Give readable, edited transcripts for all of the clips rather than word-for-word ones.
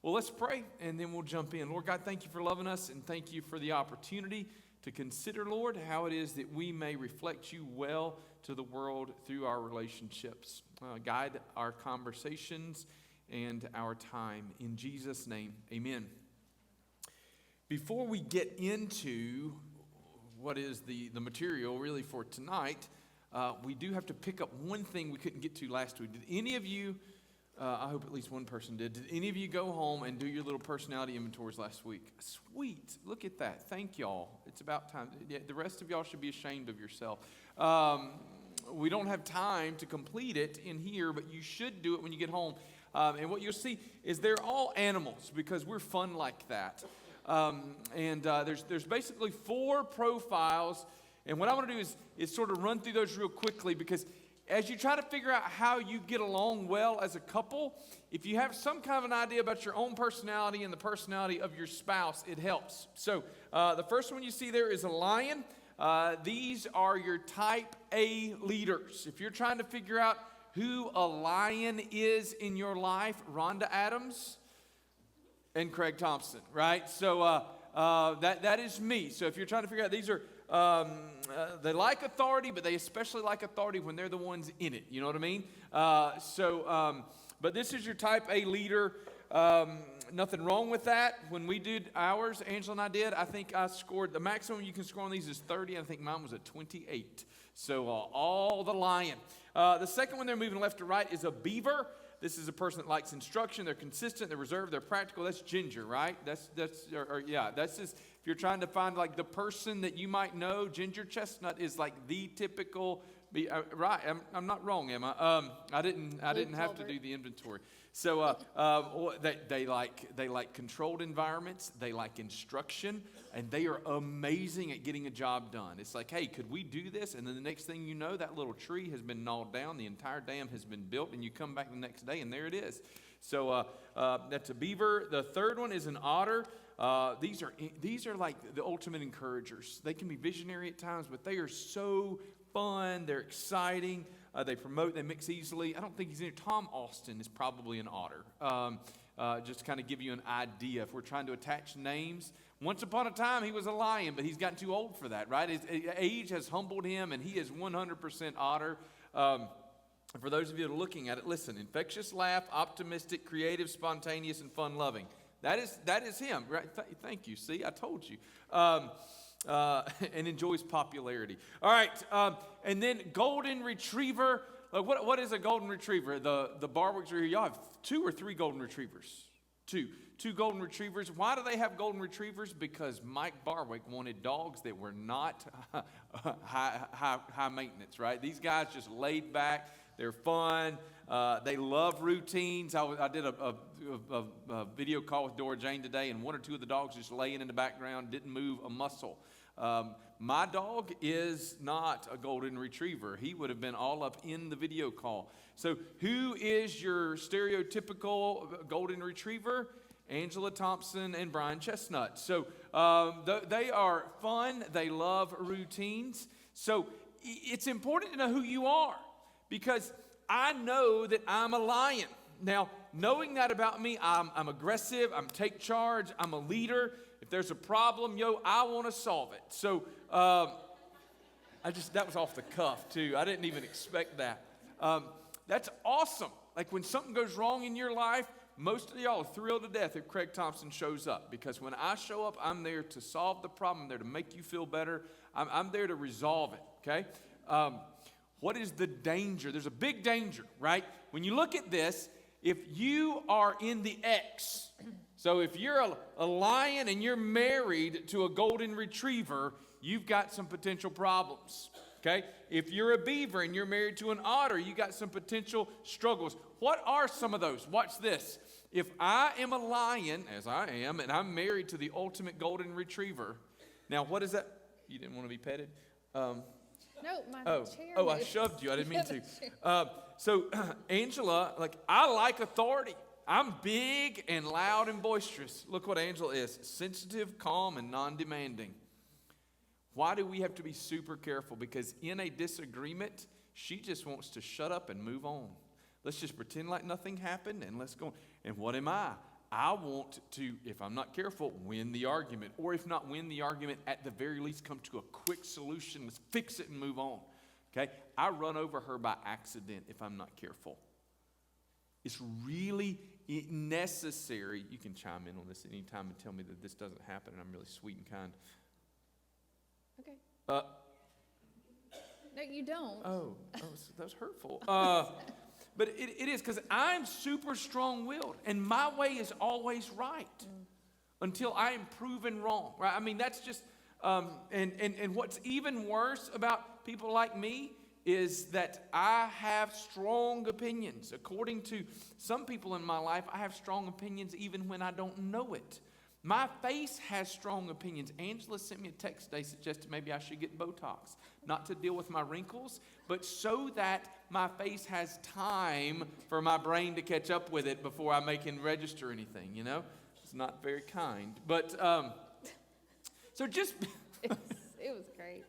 Well, let's pray, and then we'll jump in. Lord God, thank you for loving us, and thank you for the opportunity to consider, Lord, how it is that we may reflect you well to the world through our relationships. Guide our conversations and our time. In Jesus' name, amen. Before we get into what is the material really for tonight, we do have to pick up one thing we couldn't get to last week. Did any of you, I hope at least one person did any of you go home and do your little personality inventories last week? Sweet. Look at that. Thank y'all. It's about time. Yeah, the rest of y'all should be ashamed of yourself. We don't have time to complete it in here, but you should do it when you get home. And what you'll see is they're all animals because we're fun like that. There's basically 4 profiles. And what I want to do is sort of run through those real quickly, because as you try to figure out how you get along well as a couple, if you have some kind of an idea about your own personality and the personality of your spouse, it helps. So the first one you see there is a lion. These are your type A leaders. If you're trying to figure out who a lion is in your life, Rhonda Adams and Craig Thompson, right? So that is me. So if you're trying to figure out, these are they like authority, but they especially like authority when they're the ones in it. You know what I mean? But this is your type A leader. Nothing wrong with that. When we did ours, Angela and I did, I think I scored, the maximum you can score on these is 30. I think mine was a 28. So all the lion. The second one, they're moving left to right, is a beaver. This is a person that likes instruction. They're consistent. They're reserved. They're practical. That's Ginger, right? That's just, if you're trying to find like the person that you might know, Ginger Chestnut is like the typical. Right? I'm not wrong, am I? I didn't have to do the inventory. So they like controlled environments. They like instruction, and they are amazing at getting a job done. It's like, hey, could we do this? And then the next thing you know, that little tree has been gnawed down. The entire dam has been built, and you come back the next day, and there it is. So that's a beaver. The third one is an otter. These are like the ultimate encouragers. They can be visionary at times, but they are so fun. They're exciting. They promote. They mix easily. I don't think he's in here. Tom Austin is probably an otter. Just to kind of give you an idea. If we're trying to attach names, once upon a time he was a lion, but he's gotten too old for that, right? His age has humbled him, and he is 100% otter. For those of you that are looking at it, listen: infectious laugh, optimistic, creative, spontaneous, and fun-loving. That is him, right? Thank you. See, I told you. And enjoys popularity. All right, and then golden retriever. What is a golden retriever? The Barwicks are here. Y'all have 2 or 3 golden retrievers. Two golden retrievers. Why do they have golden retrievers? Because Mike Barwick wanted dogs that were not high maintenance, right? These guys just laid back. They're fun. They love routines. I did a video call with Dora Jane today, and 1 or 2 of the dogs just laying in the background, didn't move a muscle. My dog is not a golden retriever. He would have been all up in the video call. So who is your stereotypical golden retriever? Angela Thompson and Brian Chestnut. So they are fun. They love routines. So it's important to know who you are, because I know that I'm a lion. Now, knowing that about me, I'm aggressive, I'm take charge, I'm a leader. If there's a problem, I want to solve it. So that was off the cuff too. I didn't even expect that. That's awesome. Like when something goes wrong in your life, most of y'all are thrilled to death if Craig Thompson shows up, because when I show up, I'm there to solve the problem. I'm there to make you feel better. I'm there to resolve it, okay? What is the danger? There's a big danger, right? When you look at this, if you are in the X, so if you're a lion and you're married to a golden retriever, you've got some potential problems, okay? If you're a beaver and you're married to an otter, you got some potential struggles. What are some of those? Watch this. If I am a lion, as I am, and I'm married to the ultimate golden retriever, now what is that? You didn't want to be petted? No, my chair. Oh, I shoved you. I didn't mean to. So Angela, I like authority. I'm big and loud and boisterous. Look what Angela is: sensitive, calm, and non-demanding. Why do we have to be super careful? Because in a disagreement, she just wants to shut up and move on. Let's just pretend like nothing happened and let's go. And what am I? I want to, if I'm not careful, win the argument. Or if not win the argument, at the very least come to a quick solution. Let's fix it and move on. Okay? I run over her by accident if I'm not careful. It's really necessary. You can chime in on this anytime and tell me that this doesn't happen, and I'm really sweet and kind. Okay. Uh, No, you don't. so that was hurtful. But it is, because I'm super strong-willed, and my way is always right until I am proven wrong, right? I mean, that's just, and what's even worse about people like me is that I have strong opinions. According to some people in my life, I have strong opinions even when I don't know it. My face has strong opinions. Angela sent me a text today suggesting maybe I should get Botox. Not to deal with my wrinkles, but so that my face has time for my brain to catch up with it before I can register anything, you know? It's not very kind. But, so just... It was great.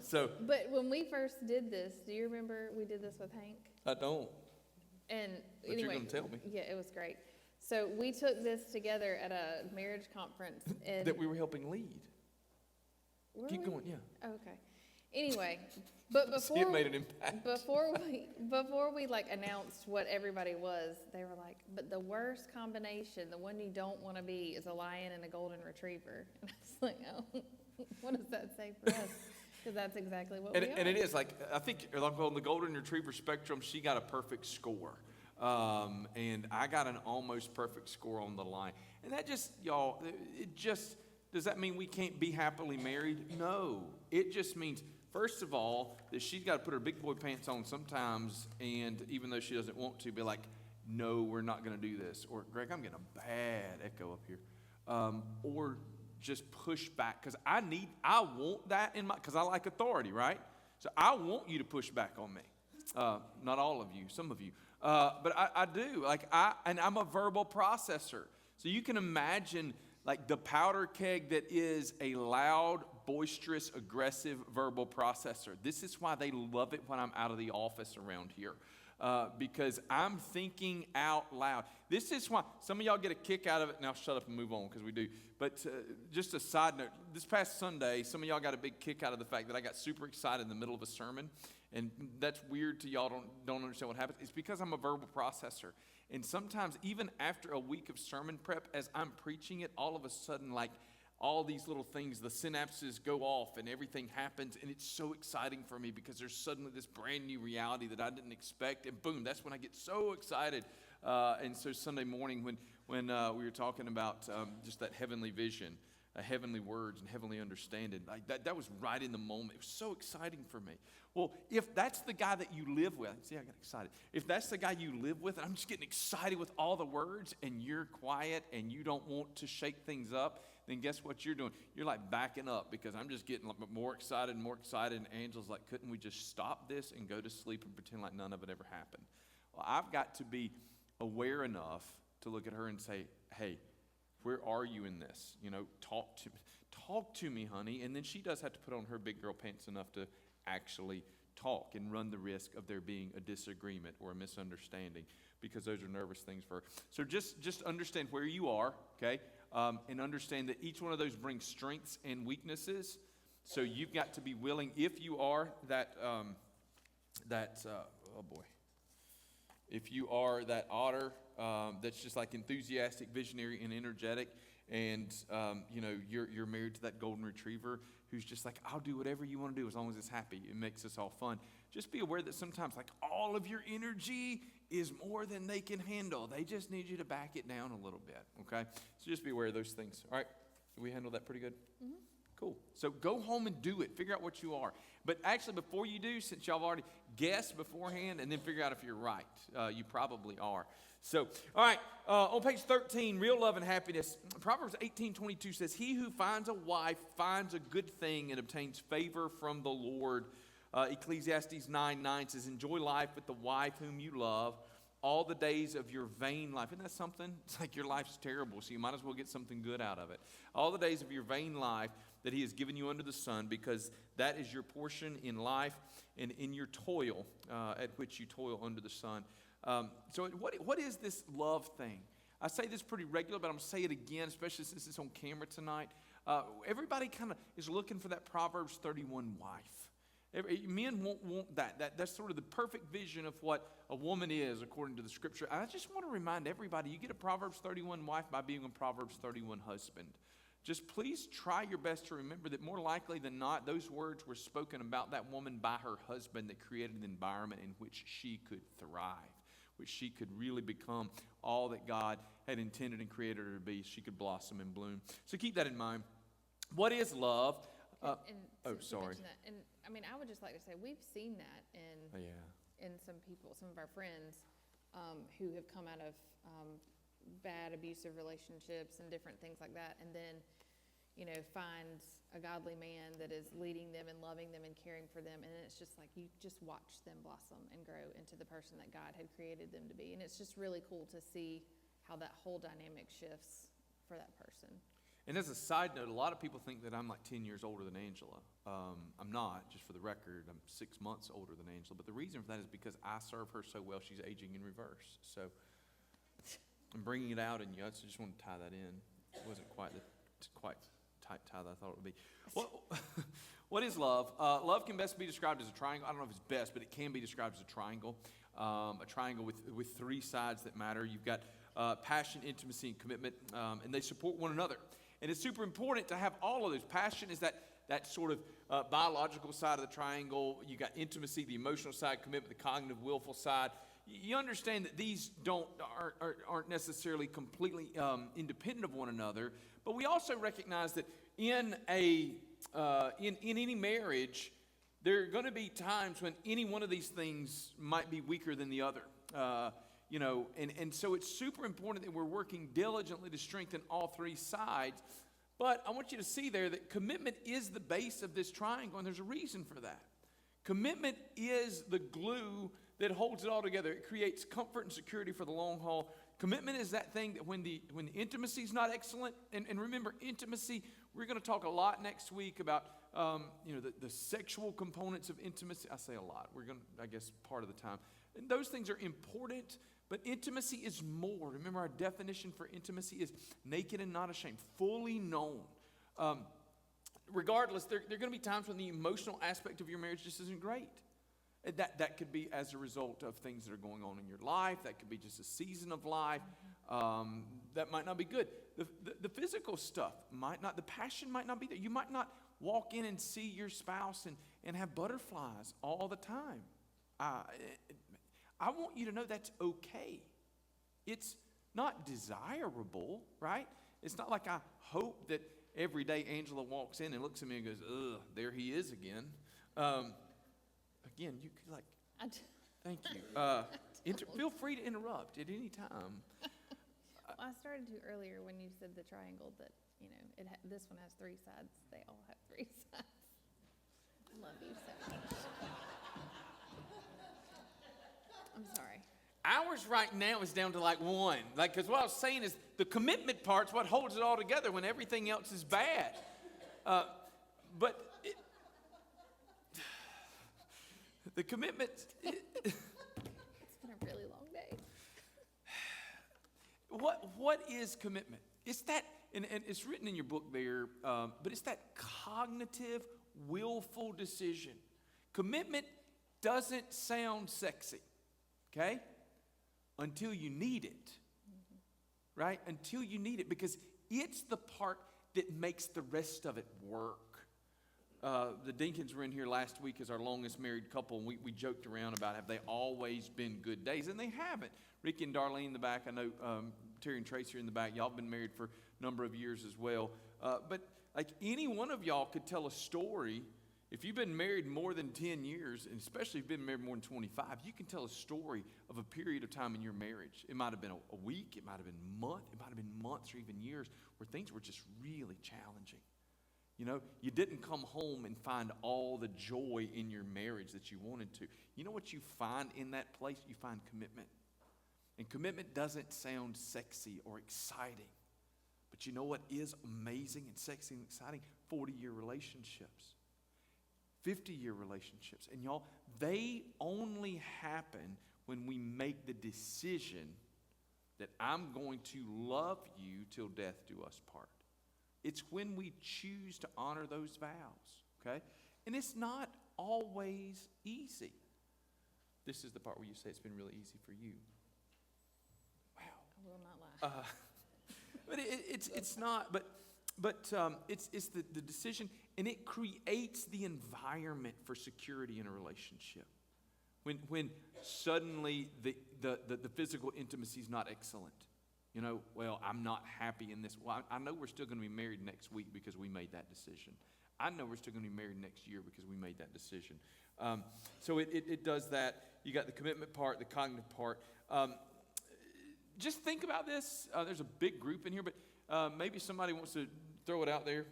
So funny. But when we first did this, do you remember we did this with Hank? I don't. And But anyway, you're going to tell me. Yeah, it was great. So we took this together at a marriage conference. And That we were helping lead. were Keep we? going, yeah. Oh, okay. Anyway, but See, before it made an impact. before we like announced what everybody was, they were like, but the worst combination, the one you don't want to be, is a lion and a golden retriever. And I was like, oh, what does that say for us? Because that's exactly what we are. And it is, like, I think on the golden retriever spectrum, she got a perfect score. And I got an almost perfect score on the line. And that just, y'all, does that mean we can't be happily married? No. It just means, first of all, that she's got to put her big boy pants on sometimes, and even though she doesn't want to, be like, no, we're not going to do this. Or, Greg, I'm getting a bad echo up here. Or just push back, because I want that in my, because I like authority, right? So I want you to push back on me. Not all of you, some of you. But I do, and I'm a verbal processor. So you can imagine, like, the powder keg that is a loud, boisterous, aggressive verbal processor. This is why they love it when I'm out of the office around here. Because I'm thinking out loud. This is why some of y'all get a kick out of it. Now shut up and move on, because we do. But just a side note, this past Sunday, some of y'all got a big kick out of the fact that I got super excited in the middle of a sermon. And that's weird to y'all, don't understand what happens. It's because I'm a verbal processor. And sometimes, even after a week of sermon prep, as I'm preaching it, all of a sudden, like, all these little things, the synapses go off and everything happens, and it's so exciting for me because there's suddenly this brand new reality that I didn't expect, and boom, that's when I get so excited. And so Sunday morning when we were talking about just that heavenly vision, heavenly words and heavenly understanding, like that was right in the moment. It was so exciting for me. Well, if that's the guy that you live with, see, I got excited. If that's the guy you live with, and I'm just getting excited with all the words, and you're quiet and you don't want to shake things up, then guess what you're doing? You're like backing up, because I'm just getting more excited and more excited. And Angela's like, couldn't we just stop this and go to sleep and pretend like none of it ever happened? Well, I've got to be aware enough to look at her and say, hey, where are you in this? You know, talk to me, honey. And then she does have to put on her big girl pants enough to actually talk and run the risk of there being a disagreement or a misunderstanding, because those are nervous things for her. So just understand where you are, okay? And understand that each one of those brings strengths and weaknesses. So you've got to be willing, if you are that if you are that otter that's just like enthusiastic, visionary, and energetic, and you're married to that golden retriever who's just like, I'll do whatever you want to do as long as it's happy. It makes us all fun. Just be aware that sometimes, like, all of your energy is more than they can handle. They just need you to back it down a little bit, okay? So just be aware of those things. All right, we handled that pretty good? Mm-hmm. Cool. So go home and do it. Figure out what you are. But actually, before you do, since y'all have already guessed beforehand, and then figure out if you're right. You probably are. So, all right, on page 13, real love and happiness. Proverbs 18:22 says, he who finds a wife finds a good thing and obtains favor from the Lord. Ecclesiastes 9:9 says, enjoy life with the wife whom you love, all the days of your vain life. Isn't that something? It's like your life's terrible, so you might as well get something good out of it. All the days of your vain life that he has given you under the sun, because that is your portion in life and in your toil at which you toil under the sun. So what is this love thing? I say this pretty regular, but I'm going to say it again, especially since it's on camera tonight. Everybody kind of is looking for that Proverbs 31 wife. Men want that. That's sort of the perfect vision of what a woman is according to the scripture. I just want to remind everybody, you get a Proverbs 31 wife by being a Proverbs 31 husband. Just please try your best to remember that more likely than not, those words were spoken about that woman by her husband that created an environment in which she could thrive, which she could really become all that God had intended and created her to be. She could blossom and bloom. So keep that in mind. What is love? Sorry. And I mean, I would just like to say we've seen that in some people, some of our friends who have come out of bad abusive relationships and different things like that, and then, you know, finds a godly man that is leading them and loving them and caring for them, and it's just like you just watch them blossom and grow into the person that God had created them to be, and it's just really cool to see how that whole dynamic shifts for that person. And as a side note, a lot of people think that I'm like 10 years older than Angela. I'm not, just for the record. I'm 6 months older than Angela. But the reason for that is because I serve her so well, she's aging in reverse. So I'm bringing it out in you. I just want to tie that in. It wasn't quite the tight tie that I thought it would be. What is love? Love can best be described as a triangle. I don't know if it's best, but it can be described as a triangle with three sides that matter. You've got passion, intimacy, and commitment, and they support one another. And it's super important to have all of those. Passion is that sort of biological side of the triangle. You got intimacy, the emotional side, commitment, the cognitive, willful side. You understand that these aren't necessarily completely independent of one another. But we also recognize that in any marriage, there are going to be times when any one of these things might be weaker than the other. And so it's super important that we're working diligently to strengthen all three sides. But I want you to see there that commitment is the base of this triangle, and there's a reason for that. Commitment is the glue that holds it all together. It creates comfort and security for the long haul. Commitment is that thing that when the intimacy is not excellent, and remember, intimacy, we're going to talk a lot next week about the sexual components of intimacy. I say a lot. We're going to, I guess, part of the time. And those things are important, but intimacy is more. Remember, our definition for intimacy is naked and not ashamed, fully known. Regardless, there are going to be times when the emotional aspect of your marriage just isn't great. That could be as a result of things that are going on in your life. That could be just a season of life. That might not be good. The physical stuff the passion might not be there. You might not walk in and see your spouse and have butterflies all the time. I want you to know that's okay. It's not desirable, right? It's not like I hope that every day Angela walks in and looks at me and goes, ugh, there he is again. Again, you could thank you. Feel free to interrupt at any time. Well, I started to earlier when you said the triangle that, this one has three sides. They all have three sides. I love you so much. I'm sorry. Ours right now is down to one. Because what I was saying is the commitment part's what holds it all together when everything else is bad. The commitment. It's been a really long day. What is commitment? It's that, and it's written in your book there, but it's that cognitive, willful decision. Commitment doesn't sound sexy, okay? Until you need it, right? Until you need it, because it's the part that makes the rest of it work. The Dinkins were in here last week as our longest married couple, and we joked around about have they always been good days, and they haven't. Ricky and Darlene in the back, I know Terry and Tracy are in the back. Y'all have been married for a number of years as well. But any one of y'all could tell a story. If you've been married more than 10 years, and especially if you've been married more than 25, you can tell a story of a period of time in your marriage. It might have been a week, it might have been a month, it might have been months or even years where things were just really challenging. You didn't come home and find all the joy in your marriage that you wanted to. You know what you find in that place? You find commitment. And commitment doesn't sound sexy or exciting. But you know what is amazing and sexy and exciting? 40-year relationships, 50-year relationships. And y'all, they only happen when we make the decision that I'm going to love you till death do us part. It's when we choose to honor those vows, okay? And it's not always easy. This is the part where you say it's been really easy for you. Wow. I will not lie. But it's not, but it's the decision, and it creates the environment for security in a relationship. When suddenly the physical intimacy is not excellent. You know, well, I'm not happy in this. Well, I know we're still going to be married next week because we made that decision. I know we're still going to be married next year because we made that decision. So it does that. You got the commitment part, the cognitive part. Just think about this. There's a big group in here, but maybe somebody wants to throw it out there.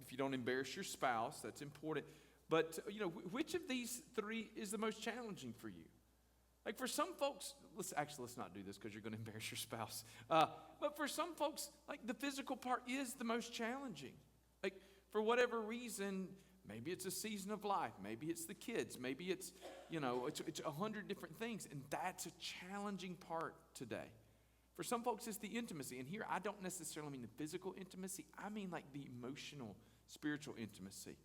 If you don't embarrass your spouse, that's important. But, you know, which of these three is the most challenging for you? Like for some folks, let's not do this because you're going to embarrass your spouse. But for some folks, like the physical part is the most challenging. Like for whatever reason, maybe it's a season of life. Maybe it's the kids. Maybe it's, you know, it's 100 different things. And that's a challenging part today. For some folks, it's the intimacy. And here, I don't necessarily mean the physical intimacy. I mean like the emotional, spiritual intimacy.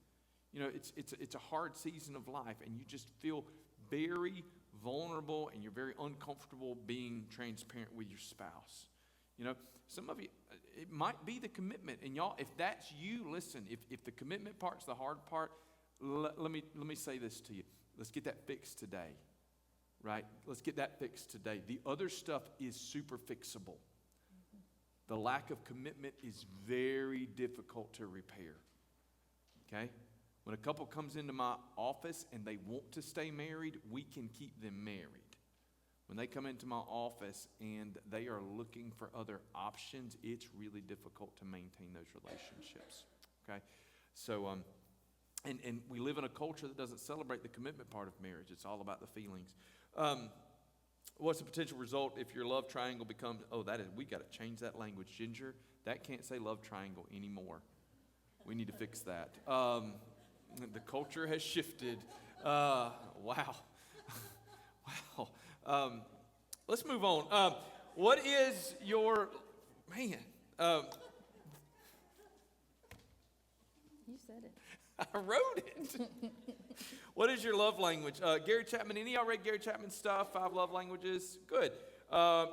You know, it's a hard season of life, and you just feel very vulnerable, and you're very uncomfortable being transparent with your spouse. You know, some of you, it might be the commitment. And y'all, if that's you, listen, if the commitment part's the hard part, let me say this to you. Let's get that fixed today. Right? Let's get that fixed today. The other stuff is super fixable. The lack of commitment is very difficult to repair. Okay? When a couple comes into my office and they want to stay married, we can keep them married. When they come into my office and they are looking for other options, it's really difficult to maintain those relationships. Okay? So, and we live in a culture that doesn't celebrate the commitment part of marriage. It's all about the feelings. What's the potential result if your love triangle becomes, we got to change that language. Ginger, that can't say love triangle anymore. We need to fix that. The culture has shifted. Wow. Wow. Let's move on. What is your, You said it. I wrote it. What is your love language? Gary Chapman, any of y'all read Gary Chapman's stuff, 5 love languages? Good.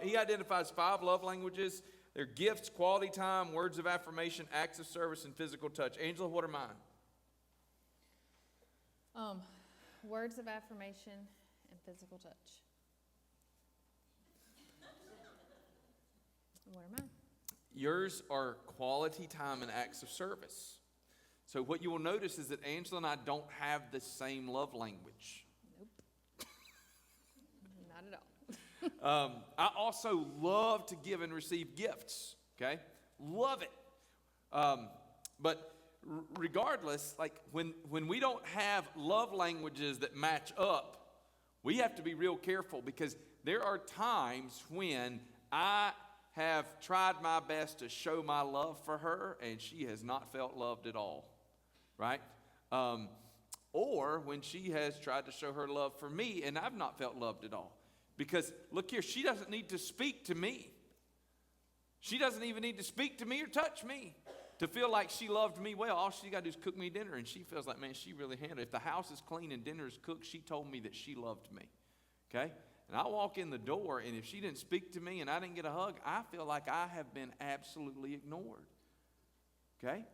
He identifies 5 love languages. They're gifts, quality time, words of affirmation, acts of service, and physical touch. Angela, what are mine? Words of affirmation and physical touch. What are mine? Yours are quality time and acts of service. So what you will notice is that Angela and I don't have the same love language. Nope. Not at all. I also love to give and receive gifts, okay? Love it. But regardless, like when we don't have love languages that match up, we have to be real careful because there are times when I have tried my best to show my love for her and she has not felt loved at all, right? Or when she has tried to show her love for me and I've not felt loved at all. Because look here, she doesn't need to speak to me. She doesn't even need to speak to me or touch me to feel like she loved me well. All she got to do is cook me dinner, and she feels like, man, she really handled it. If the house is clean and dinner is cooked, she told me that she loved me, okay? And I walk in the door, and if she didn't speak to me and I didn't get a hug, I feel like I have been absolutely ignored, okay?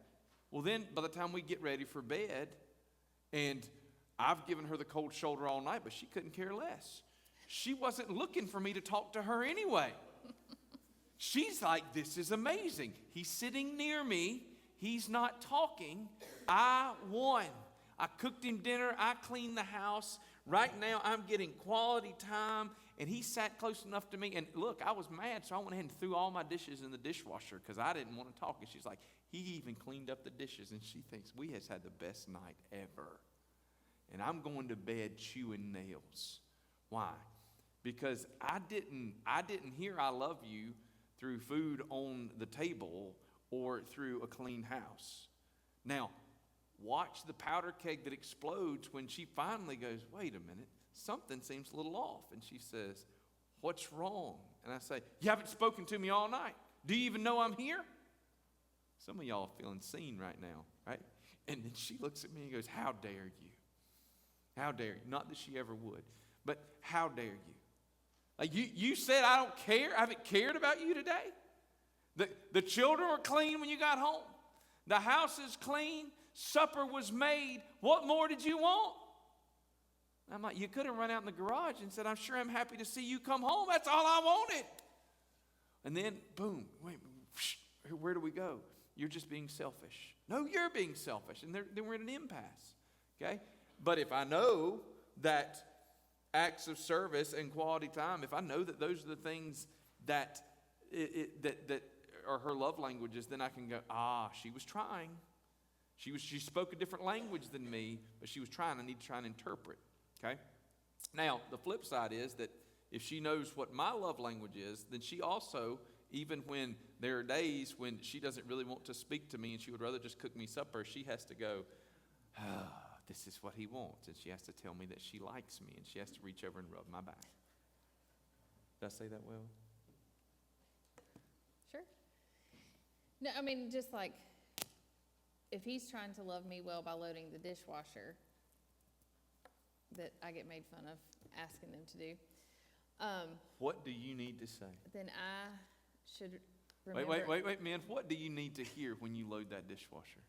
Well, then by the time we get ready for bed, and I've given her the cold shoulder all night, but she couldn't care less. She wasn't looking for me to talk to her anyway. She's like, this is amazing. He's sitting near me. He's not talking. I won. I cooked him dinner. I cleaned the house. Right now, I'm getting quality time. And he sat close enough to me. And look, I was mad, so I went ahead and threw all my dishes in the dishwasher because I didn't want to talk. And she's like, he even cleaned up the dishes. And she thinks, we has had the best night ever. And I'm going to bed chewing nails. Why? because I didn't hear I love you through food on the table or through a clean house. Now, watch the powder keg that explodes when she finally goes, wait a minute, something seems a little off. And she says, what's wrong? And I say, you haven't spoken to me all night. Do you even know I'm here? Some of y'all are feeling seen right now, right? And then she looks at me and goes, how dare you? How dare you? Not that she ever would, but how dare you? Like you said I don't care. I haven't cared about you today. The children were clean when you got home. The house is clean. Supper was made. What more did you want? I'm like, you could have run out in the garage and said, I'm sure I'm happy to see you come home. That's all I wanted. And then, boom, wait, where do we go? You're just being selfish. No, you're being selfish. And then we're in an impasse, okay? But if I know that acts of service and quality time, if I know that those are the things that that are her love languages, then I can go, she was trying. She spoke a different language than me, but she was trying. I need to try and interpret, okay? Now, the flip side is that if she knows what my love language is, then she also, even when there are days when she doesn't really want to speak to me and she would rather just cook me supper, she has to go, this is what he wants. And she has to tell me that she likes me, and she has to reach over and rub my back. Did I say that well? Sure. No, I mean, just like, if he's trying to love me well by loading the dishwasher that I get made fun of asking them to do, what do you need to say? then I should remember. Wait, man. What do you need to hear when you load that dishwasher?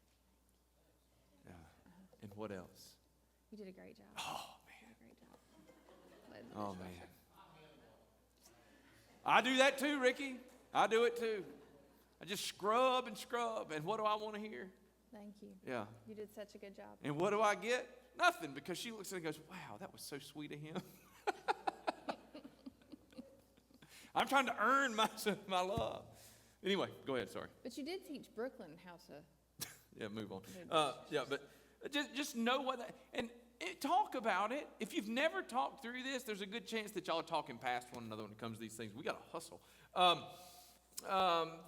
And what else? You did a great job. Oh, You man. did a great job. Loading the Oh, dishwasher. man. I do that too, Ricky. I do it too. I just scrub and scrub. And what do I want to hear? Thank you. Yeah. You did such a good job. And what do I get? Nothing, because she looks at it and goes, wow, that was so sweet of him. I'm trying to earn my love. Anyway, go ahead, sorry. But you did teach Brooklyn how to. Yeah, move on. But just know what that, and talk about it. If you've never talked through this, there's a good chance that y'all are talking past one another when it comes to these things. We got to hustle.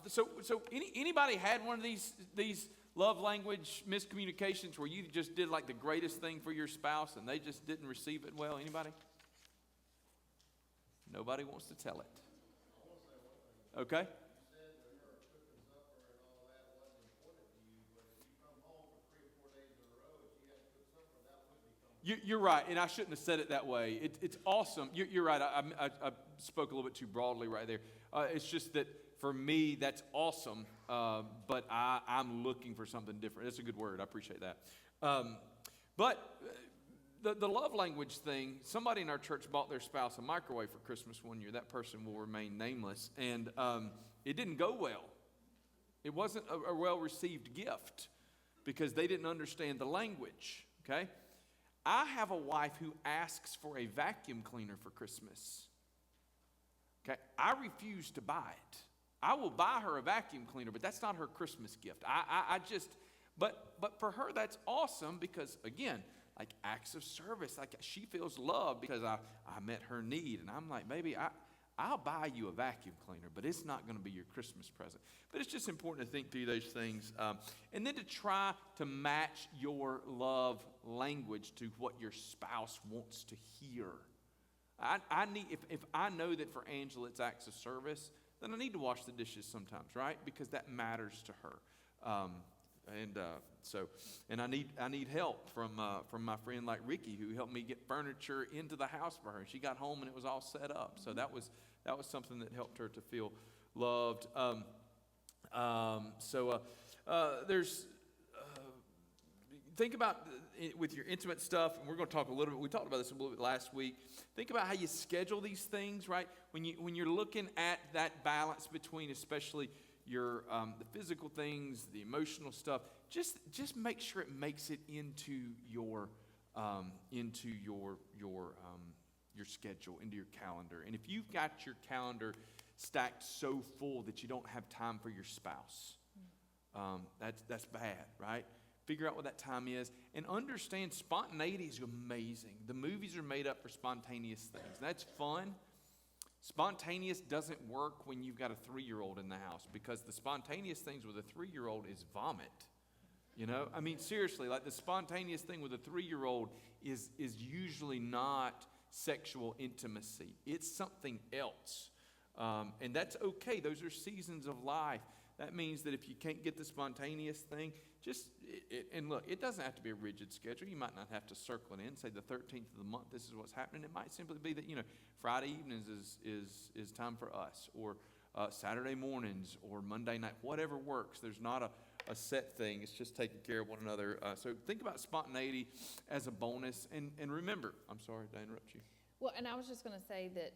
So anybody had one of these love language miscommunications where you just did like the greatest thing for your spouse and they just didn't receive it well? Anybody? Nobody wants to tell it. Okay. You're right, and I shouldn't have said it that way. It's awesome. You're right. I spoke a little bit too broadly right there. It's just that for me, that's awesome, but I'm looking for something different. That's a good word. I appreciate that. But the love language thing, somebody in our church bought their spouse a microwave for Christmas one year. That person will remain nameless, and it didn't go well. It wasn't a well-received gift because they didn't understand the language, okay? I have a wife who asks for a vacuum cleaner for Christmas. Okay, I refuse to buy it. I will buy her a vacuum cleaner, but that's not her Christmas gift. But for her, that's awesome because, again, like acts of service, like she feels loved because I met her need. And I'm like, baby, I'll buy you a vacuum cleaner, but it's not going to be your Christmas present. But it's just important to think through those things. And then to try to match your love language to what your spouse wants to hear. If I know that for Angela it's acts of service, then I need to wash the dishes sometimes, right? Because that matters to her. And I need help from my friend like Ricky, who helped me get furniture into the house for her. She got home and it was all set up. So that was something that helped her to feel loved. There's think about with your intimate stuff, and we're going to talk a little bit. We talked about this a little bit last week. Think about how you schedule these things, right? When you're looking at that balance between, especially your the physical things, the emotional stuff. Just make sure it makes it into your schedule, into your calendar. And if you've got your calendar stacked so full that you don't have time for your spouse, that's bad, right? Figure out what that time is and understand spontaneity is amazing. The movies are made up for spontaneous things. That's fun, Spontaneous doesn't work when you've got a 3-year-old in the house, because the spontaneous things with a 3-year-old is vomit. You know, I mean, seriously, like the spontaneous thing with a 3-year-old is usually not sexual intimacy. It's something else. And that's okay. Those are seasons of life. That means that if you can't get the spontaneous thing, and look, it doesn't have to be a rigid schedule. You might not have to circle it in, say the 13th of the month, this is what's happening. It might simply be that, Friday evenings is time for us, or Saturday mornings, or Monday night, whatever works. There's not a set thing. It's just taking care of one another. So think about spontaneity as a bonus. And remember, I'm sorry, did I interrupt you? Well, and I was just going to say that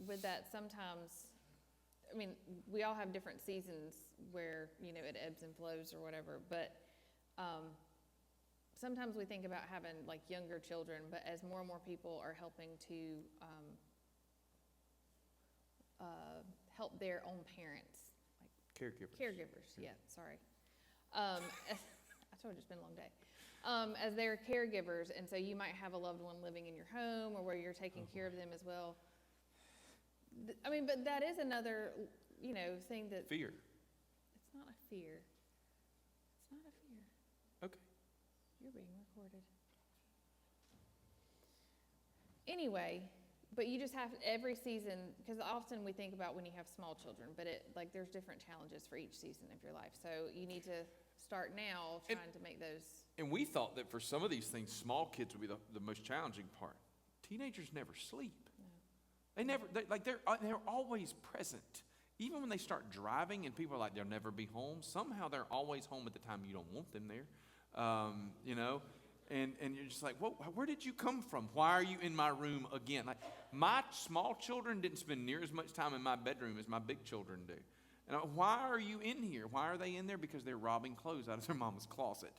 with that, sometimes, I mean, we all have different seasons where, it ebbs and flows or whatever, but sometimes we think about having like younger children, but as more and more people are helping to help their own parents, like caregivers, yeah, sorry. I told you it's been a long day. As their caregivers, and so you might have a loved one living in your home or where you're taking care of them as well. I mean, but that is another, thing that... Fear. It's not a fear. It's not a fear. Okay. You're being recorded. Anyway, but you just have every season, because often we think about when you have small children, but there's different challenges for each season of your life. So you need to start now trying to make those. And we thought that for some of these things, small kids would be the most challenging part. Teenagers never sleep. No. They're always present. Even when they start driving and people are like, they'll never be home, somehow they're always home at the time you don't want them there. And you're just like, where did you come from? Why are you in my room again? Like, my small children didn't spend near as much time in my bedroom as my big children do. And why are you in here? Why are they in there? Because they're robbing clothes out of their mama's closet.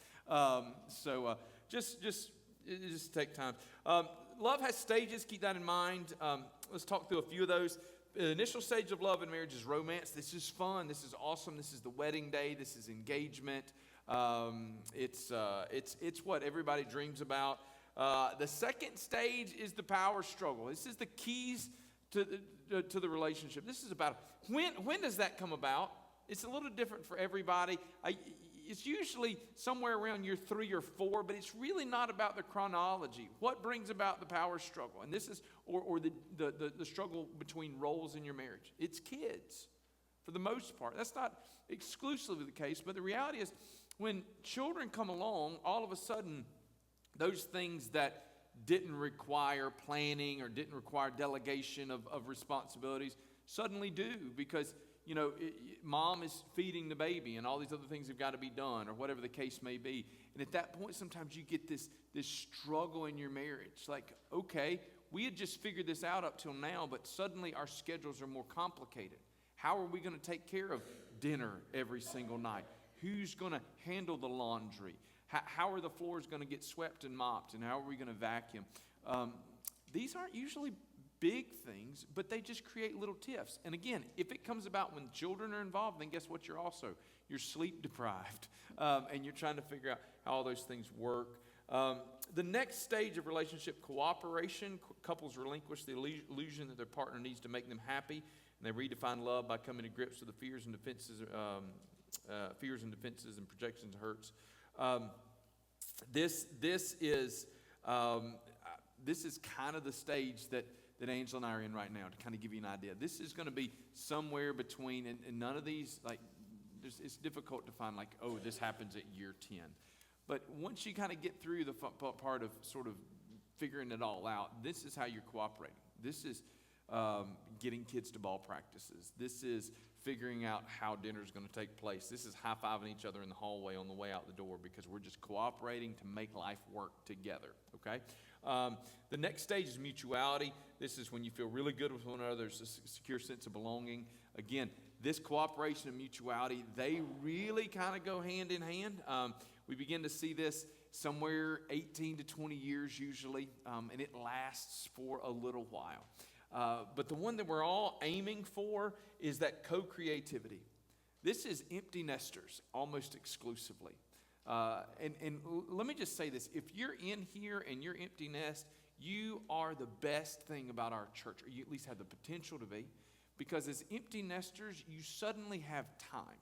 Just take time. Love has stages. Keep that in mind. Let's talk through a few of those. The initial stage of love and marriage is romance. This is fun. This is awesome. This is the wedding day. This is engagement. It's what everybody dreams about. The second stage is the power struggle. This is the keys to the relationship. This is about when does that come about? It's a little different for everybody. It's usually somewhere around year 3 or 4, but it's really not about the chronology. What brings about the power struggle? And this is, or the struggle between roles in your marriage. It's kids, for the most part. That's not exclusively the case, but the reality is when children come along, all of a sudden, those things that didn't require planning or didn't require delegation of responsibilities suddenly do, because mom is feeding the baby and all these other things have got to be done, or whatever the case may be. And at that point, sometimes you get this struggle in your marriage. Like, okay, we had just figured this out up till now, but suddenly our schedules are more complicated. How are we going to take care of dinner every single night? Who's going to handle the laundry? How are the floors going to get swept and mopped? And how are we going to vacuum? These aren't usually big things, but they just create little tiffs. And again, if it comes about when children are involved, then guess what? You're sleep deprived, and you're trying to figure out how all those things work. The next stage of relationship, cooperation. Couples relinquish the illusion that their partner needs to make them happy, and they redefine love by coming to grips with the fears and defenses and projections and hurts. This is kind of the stage that Angela and I are in right now, to kind of give you an idea. This is going to be somewhere between, and none of these, it's difficult to find this happens at year 10. But once you kind of get through the part of sort of figuring it all out, this is how you're cooperating. This is getting kids to ball practices. This is figuring out how dinner is going to take place. This is high-fiving each other in the hallway on the way out the door, because we're just cooperating to make life work together, okay? The next stage is mutuality. This is when you feel really good with one another. There's a secure sense of belonging. Again, this cooperation and mutuality, they really kind of go hand in hand. We begin to see this somewhere 18 to 20 years usually, and it lasts for a little while. But the one that we're all aiming for is that co-creativity. This is empty nesters almost exclusively. And let me just say this. If you're in here and you're empty nest, you are the best thing about our church, or you at least have the potential to be, because as empty nesters, you suddenly have time.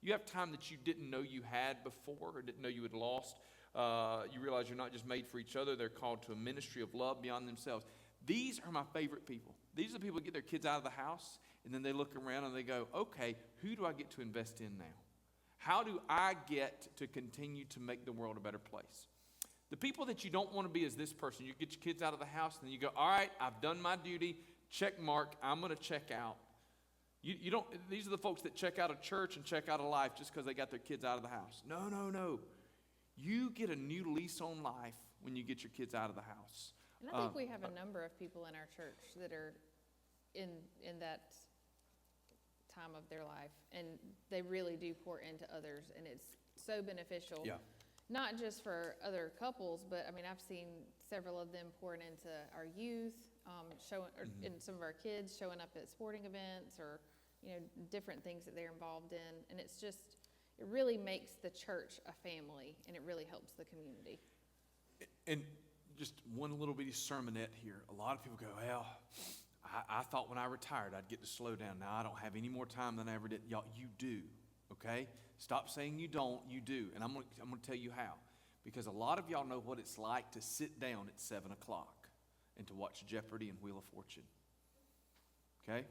You have time that you didn't know you had before or didn't know you had lost. You realize you're not just made for each other. They're called to a ministry of love beyond themselves. These are my favorite people. These are the people that get their kids out of the house, and then they look around and they go, okay, who do I get to invest in now? How do I get to continue to make the world a better place? The people that you don't want to be is this person. You get your kids out of the house, and then you go, all right, I've done my duty. Check mark. I'm going to check out. You don't. These are the folks that check out of church and check out of life just because they got their kids out of the house. No. You get a new lease on life when you get your kids out of the house. And I think we have a number of people in our church that are in that time of their life, and they really do pour into others, and it's so beneficial. Yeah. Not just for other couples, but I mean, I've seen several of them pouring into our youth, in some of our kids showing up at sporting events or, different things that they're involved in. And it's just, it really makes the church a family, and it really helps the community. And just one little bitty sermonette here. A lot of people go, well, I thought when I retired I'd get to slow down. Now I don't have any more time than I ever did. Y'all, you do, okay? Stop saying you don't, you do. And I'm gonna tell you how. Because a lot of y'all know what it's like to sit down at 7 o'clock and to watch Jeopardy and Wheel of Fortune. Okay?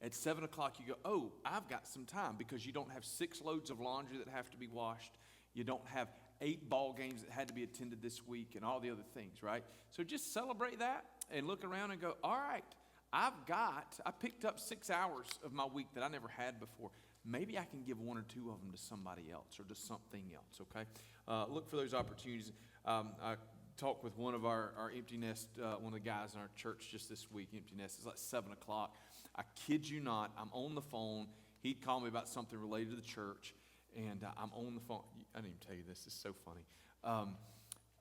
At 7 o'clock you go, oh, I've got some time, because you don't have 6 loads of laundry that have to be washed. You don't have 8 ball games that had to be attended this week and all the other things, right? So just celebrate that and look around and go, all right, I picked up 6 hours of my week that I never had before. Maybe I can give 1 or 2 of them to somebody else or to something else, okay? Look for those opportunities. I talked with one of our empty nest, one of the guys in our church just this week. Empty nest is like 7 o'clock. I kid you not, I'm on the phone. He'd call me about something related to the church, and I'm on the phone. I didn't even tell you this. It's so funny.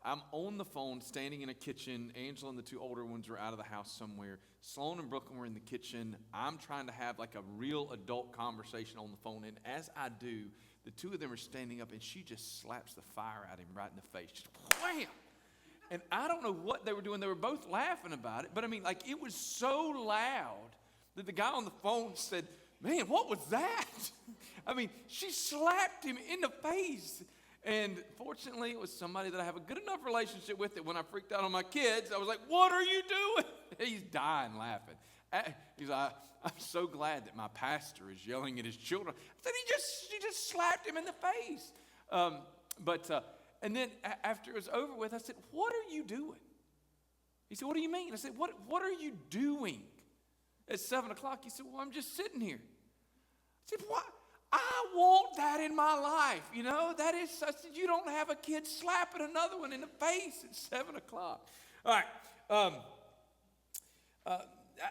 I'm on the phone, standing in a kitchen. Angela and the 2 older ones are out of the house somewhere. Sloan and Brooklyn were in the kitchen. I'm trying to have like a real adult conversation on the phone, and as I do, the 2 of them are standing up, and she just slaps the fire at him right in the face. Just wham! And I don't know what they were doing. They were both laughing about it, but I mean, like, it was so loud that the guy on the phone said, man, what was that? I mean, she slapped him in the face. And fortunately, it was somebody that I have a good enough relationship with that when I freaked out on my kids, I was like, what are you doing? He's dying laughing. He's like, I'm so glad that my pastor is yelling at his children. I said, she just slapped him in the face. And then after it was over with, I said, what are you doing? He said, what do you mean? I said, what are you doing at 7 o'clock? He said, well, I'm just sitting here. I said, what? I want that in my life, that is, I said, you don't have a kid slapping another one in the face at 7 o'clock. All right,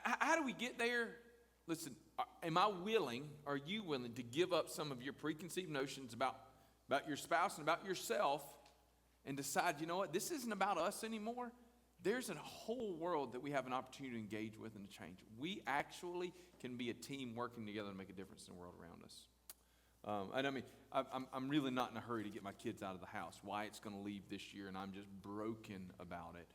how do we get there? Listen, are you willing to give up some of your preconceived notions about your spouse and about yourself and decide, you know what, this isn't about us anymore? There's a whole world that we have an opportunity to engage with and to change. We actually can be a team working together to make a difference in the world around us. And I mean, I'm really not in a hurry to get my kids out of the house. Wyatt's going to leave this year, and I'm just broken about it.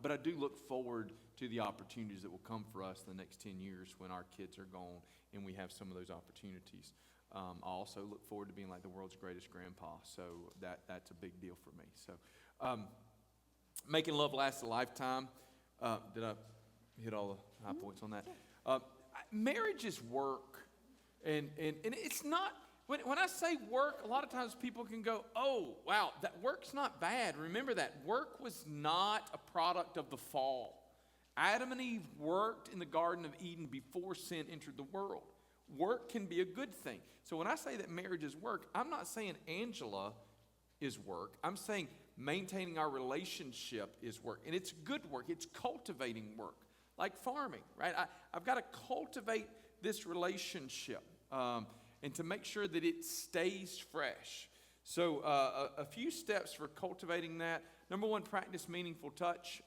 But I do look forward to the opportunities that will come for us in the next 10 years when our kids are gone and we have some of those opportunities. I also look forward to being like the world's greatest grandpa, so that's a big deal for me. So, making love last a lifetime. Did I hit all the high points on that? Marriage is work, and it's not. When I say work, a lot of times people can go, oh, wow, that work's not bad. Remember that. Work was not a product of the fall. Adam and Eve worked in the Garden of Eden before sin entered the world. Work can be a good thing. So when I say that marriage is work, I'm not saying Angela is work. I'm saying maintaining our relationship is work. And it's good work. It's cultivating work, like farming, right? I've got to cultivate this relationship. And to make sure that it stays fresh. So a few steps for cultivating that. Number one, practice meaningful touch.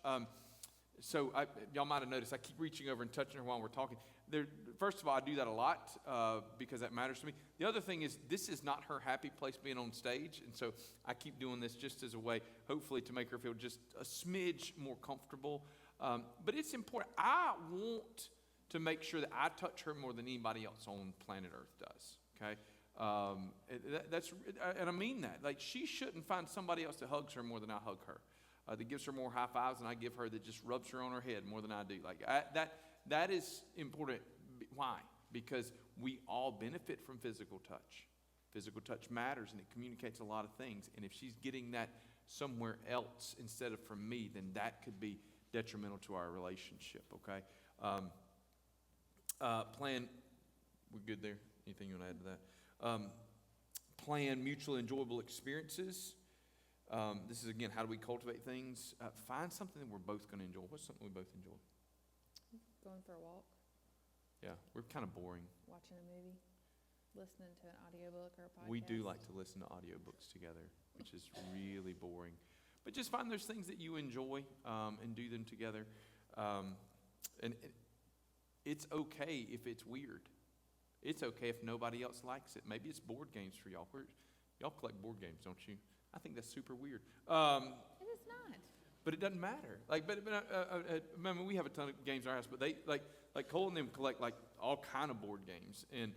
Y'all might have noticed, I keep reaching over and touching her while we're talking. First of all, I do that a lot because that matters to me. The other thing is, this is not her happy place being on stage, and so I keep doing this just as a way, hopefully, to make her feel just a smidge more comfortable. But it's important. I want to make sure that I touch her more than anybody else on planet Earth does, okay? And I mean that. Like, she shouldn't find somebody else that hugs her more than I hug her. That gives her more high fives than I give her, that just rubs her on her head more than I do. Like, that is important. Why? Because we all benefit from physical touch. Physical touch matters, and it communicates a lot of things. And if she's getting that somewhere else instead of from me, then that could be detrimental to our relationship, okay? Plan, we're good there? Anything you want to add to that? Plan mutually enjoyable experiences. This is, again, how do we cultivate things? Find something that we're both going to enjoy. What's something we both enjoy? Going for a walk, Yeah, we're kind of boring. watching a movie, listening to an audiobook or a podcast. We do like to listen to audiobooks together, which is really boring. But just find those things that you enjoy and do them together. And it's okay if it's weird. It's okay if nobody else likes it. Maybe it's board games for y'all. Y'all collect board games, don't you? I think that's super weird. It is not. But it doesn't matter. Remember, we have a ton of games in our house, but they like Cole and them collect like all kind of board games, and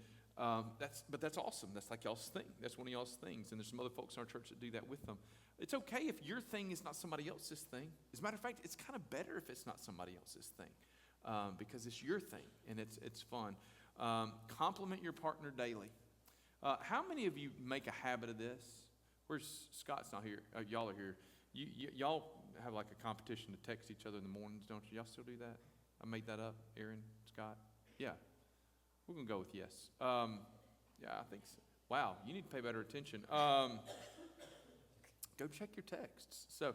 that's awesome. That's like y'all's thing. That's one of y'all's things, and there's some other folks in our church that do that with them. It's okay if your thing is not somebody else's thing. As a matter of fact, it's kind of better if it's not somebody else's thing, because it's your thing and it's fun. Compliment your partner daily. How many of you make a habit of this? Where's Scott's not here? Y'all are here. Y'all have like a competition to text each other in the mornings, don't you? Y'all still do that? I made that up. Aaron, Scott? Yeah. We're going to go with yes. Yeah, I think so. Wow, you need to pay better attention. Go check your texts. So,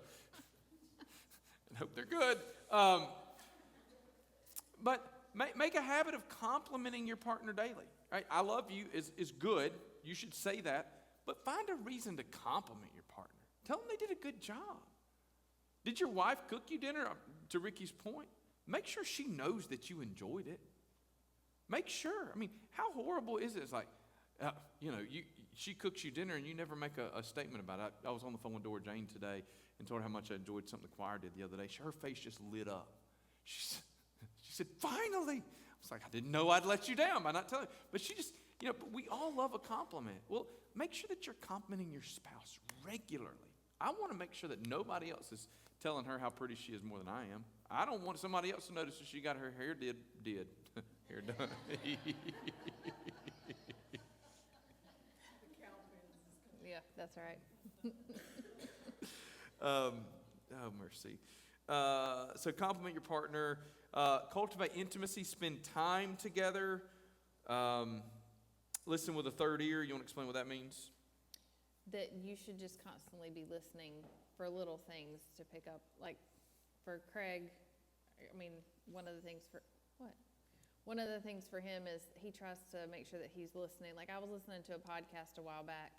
and hope they're good. But make a habit of complimenting your partner daily. Right? I love you is good. You should say that. But find a reason to compliment your partner. Tell them they did a good job. Did your wife cook you dinner? To Ricky's point, make sure she knows that you enjoyed it. Make sure. I mean, how horrible is it? It's like, she cooks you dinner and you never make a statement about it. I was on the phone with Dora Jane today and told her how much I enjoyed something the choir did the other day. Her face just lit up. She said, finally. I was like, I didn't know I'd let you down by not telling you. But she just, but we all love a compliment. Well, make sure that you're complimenting your spouse regularly. I want to make sure that nobody else is telling her how pretty she is more than I am. I don't want somebody else to notice that she got her hair hair done. Yeah, that's right. Oh, mercy. So compliment your partner. Cultivate intimacy. Spend time together. Listen with a third ear. You want to explain what that means? That you should just constantly be listening for little things to pick up. Like for Craig, I mean, one of the things for him is he tries to make sure that he's listening. Like I was listening to a podcast a while back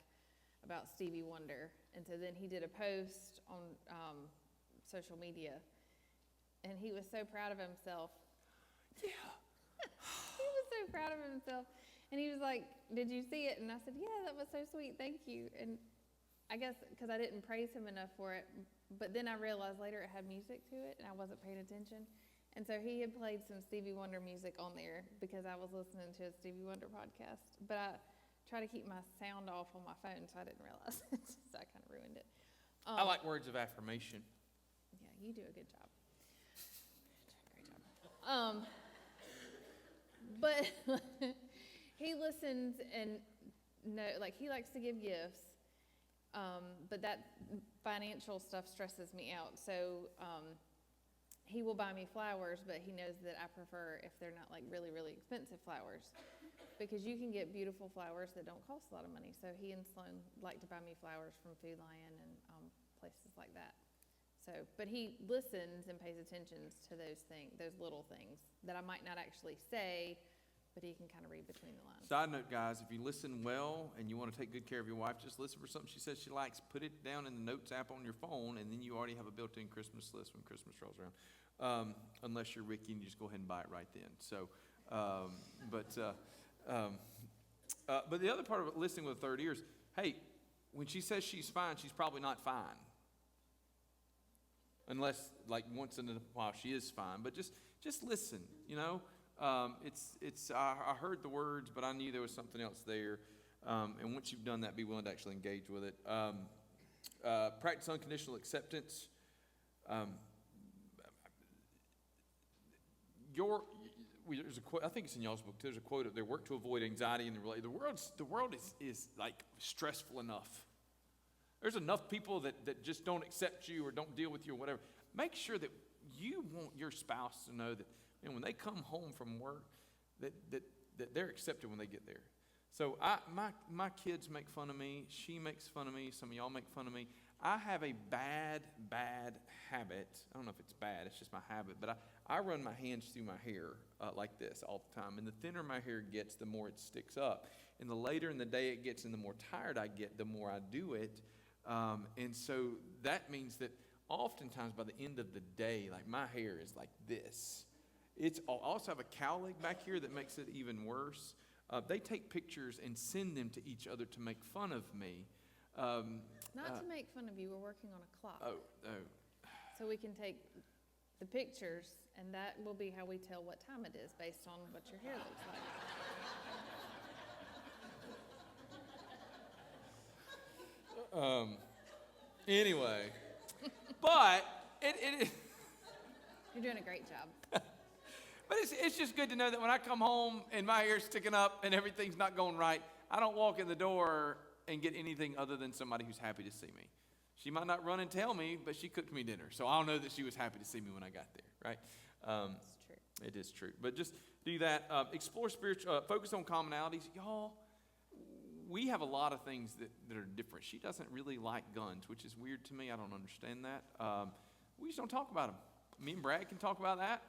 about Stevie Wonder, and so then he did a post on social media, and he was so proud of himself. Yeah. He was so proud of himself. And he was like, did you see it? And I said, yeah, that was so sweet. Thank you. And I guess because I didn't praise him enough for it. But then I realized later it had music to it and I wasn't paying attention. And so he had played some Stevie Wonder music on there because I was listening to a Stevie Wonder podcast. But I try to keep my sound off on my phone, so I didn't realize it. So I kind of ruined it. I like words of affirmation. Yeah, you do a good job. Great job. But he listens and he likes to give gifts, but that financial stuff stresses me out. So he will buy me flowers, but he knows that I prefer if they're not like really, really expensive flowers, because you can get beautiful flowers that don't cost a lot of money. So he and Sloan like to buy me flowers from Food Lion and places like that. So, but he listens and pays attention to those things, those little things that I might not actually say, but he can kind of read between the lines. Side note, guys, if you listen well and you want to take good care of your wife, just listen for something she says she likes, put it down in the notes app on your phone, and then you already have a built-in Christmas list when Christmas rolls around. Unless you're Ricky and you just go ahead and buy it right then. So, but the other part of listening with a third ear is, hey, when she says she's fine, she's probably not fine. Unless, like, once in a while she is fine. But just listen, you know. I heard the words, but I knew there was something else there. And once you've done that, be willing to actually engage with it. Practice unconditional acceptance. There's a quote, I think it's in y'all's book. There's a quote up there: "Work to avoid anxiety in the relationship." The world is like stressful enough. There's enough people that just don't accept you or don't deal with you or whatever. Make sure that you want your spouse to know that, and when they come home from work, that they're accepted when they get there. So my kids make fun of me. She makes fun of me. Some of y'all make fun of me. I have a bad habit. I don't know if it's bad. It's just my habit. But I run my hands through my hair like this all the time. And the thinner my hair gets, the more it sticks up. And the later in the day it gets and the more tired I get, the more I do it. And so that means that oftentimes by the end of the day, like my hair is like this. I also have a cowlick back here that makes it even worse. They take pictures and send them to each other to make fun of me. Not to make fun of you, we're working on a clock. Oh. So we can take the pictures, and that will be how we tell what time it is based on what your hair looks like. Anyway, but it You're doing a great job. but it's just good to know that when I come home and my hair's sticking up and everything's not going right, I don't walk in the door and get anything other than somebody who's happy to see me. She might not run and tell me, but she cooked me dinner, so I'll know that she was happy to see me when I got there, right? It's true. It is true. But just do that. Explore spiritual, focus on commonalities. Y'all, we have a lot of things that are different. She doesn't really like guns, which is weird to me. I don't understand that. We just don't talk about them. Me and Brad can talk about that.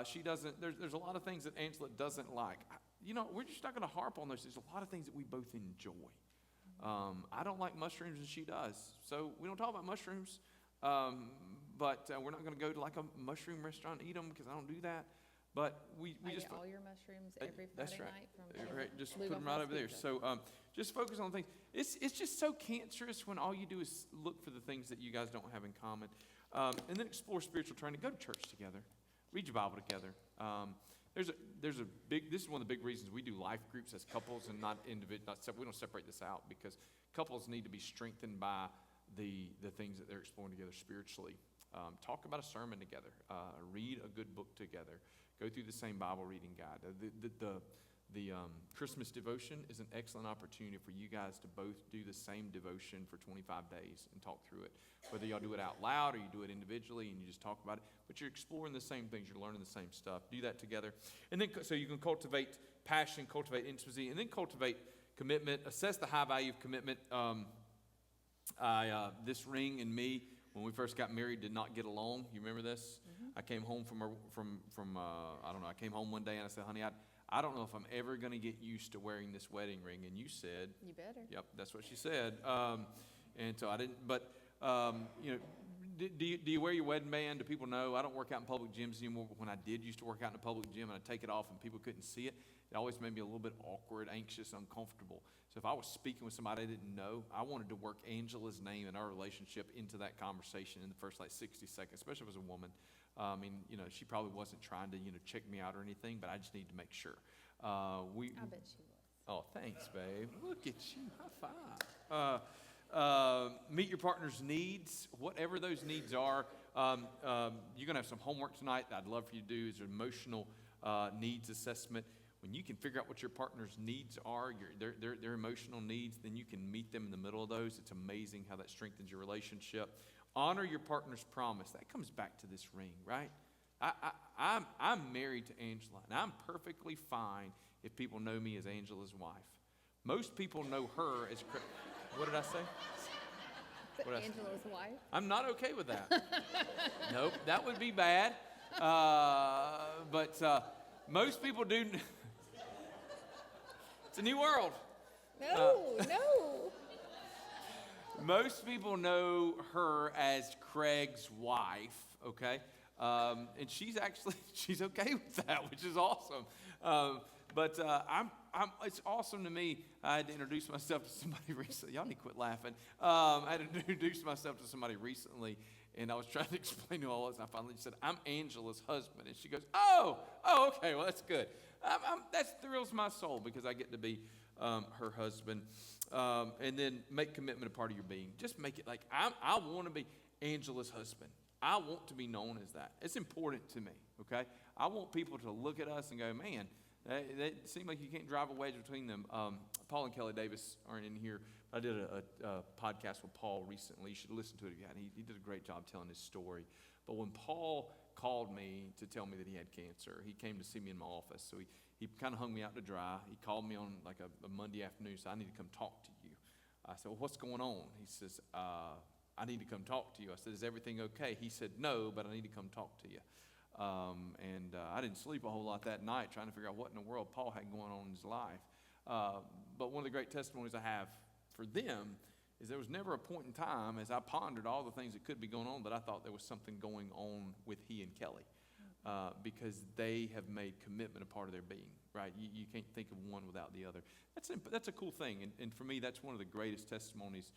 She doesn't. There's a lot of things that Angela doesn't like. We're just not going to harp on those. There's a lot of things that we both enjoy. I don't like mushrooms, and she does. So we don't talk about mushrooms. But we're not going to go to like a mushroom restaurant and eat them because I don't do that. But we just eat all your mushrooms every that's Friday right. night from Right. Just Blue put them Buffalo right over there. Pizza. So just focus on things. It's just so cancerous when all you do is look for the things that you guys don't have in common. And then explore spiritual training. Go to church together. Read your Bible together. This is one of the big reasons we do life groups as couples and not individual. We don't separate this out because couples need to be strengthened by the things that they're exploring together spiritually. Talk about a sermon together. Read a good book together. Go through the same Bible reading guide. The Christmas devotion is an excellent opportunity for you guys to both do the same devotion for 25 days and talk through it. Whether y'all do it out loud or you do it individually and you just talk about it, but you're exploring the same things, you're learning the same stuff. Do that together. And then so you can cultivate passion, cultivate intimacy, and then cultivate commitment. Assess the high value of commitment. This ring and me, when we first got married, did not get along. You remember this? Mm-hmm. I came home I came home one day and I said, honey, I don't know if I'm ever going to get used to wearing this wedding ring. And you said, you better. Yep, that's what she said. And so I didn't, but, do you wear your wedding band? Do people know? I don't work out in public gyms anymore, but when I did used to work out in a public gym and I'd take it off and people couldn't see it, it always made me a little bit awkward, anxious, uncomfortable. So if I was speaking with somebody I didn't know, I wanted to work Angela's name and our relationship into that conversation in the first 60 seconds, especially if it was a woman. She probably wasn't trying to, check me out or anything, but I just needed to make sure. I bet she was. Oh, thanks, babe. Look at you. High five. Meet your partner's needs, whatever those needs are. You're going to have some homework tonight that I'd love for you to do is an emotional needs assessment. When you can figure out what your partner's needs are, their emotional needs, then you can meet them in the middle of those. It's amazing how that strengthens your relationship. Honor your partner's promise. That comes back to this ring, right? I'm married to Angela, and I'm perfectly fine if people know me as Angela's wife. Most people know her as... What did I say? Angela's wife? I'm not okay with that. Nope, that would be bad. But most people do. It's a new world. No. Most people know her as Craig's wife, okay? And she's okay with that, which is awesome. But it's awesome to me. I had to introduce myself to somebody recently. Y'all need to quit laughing. I had to introduce myself to somebody recently, and I was trying to explain who I was, and I finally said, I'm Angela's husband. And she goes, oh, okay, well, that's good. That thrills my soul because I get to be her husband. And then make commitment a part of your being. Just make it like, I want to be Angela's husband. I want to be known as that. It's important to me, okay? I want people to look at us and go, man, they seem like you can't drive a wedge between them. Paul and Kelly Davis aren't in here. I did a podcast with Paul recently. You should listen to it if you hadn't. He did a great job telling his story. But when Paul called me to tell me that he had cancer, he came to see me in my office. So he kind of hung me out to dry. He called me on like a Monday afternoon, so I need to come talk to you. I said, well, what's going on? He says, I need to come talk to you. I said, is everything okay? He said, no, but I need to come talk to you. I didn't sleep a whole lot that night trying to figure out what in the world Paul had going on in his life. But one of the great testimonies I have for them is there was never a point in time as I pondered all the things that could be going on that I thought there was something going on with he and Kelly. Because they have made commitment a part of their being, right? You can't think of one without the other. That's a cool thing, and for me, that's one of the greatest testimonies,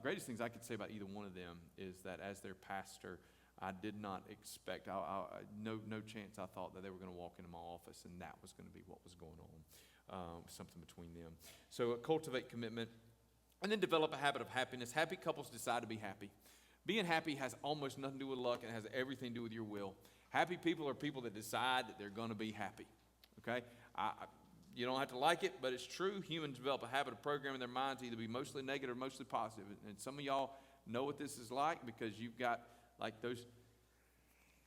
greatest things I could say about either one of them is that as their pastor, I did not expect, no chance I thought that they were going to walk into my office and that was going to be what was going on, something between them. So cultivate commitment, and then develop a habit of happiness. Happy couples decide to be happy. Being happy has almost nothing to do with luck and has everything to do with your will. Happy people are people that decide that they're going to be happy, okay? You don't have to like it, but it's true. Humans develop a habit of programming their minds to either be mostly negative or mostly positive. And some of y'all know what this is like because you've got like those,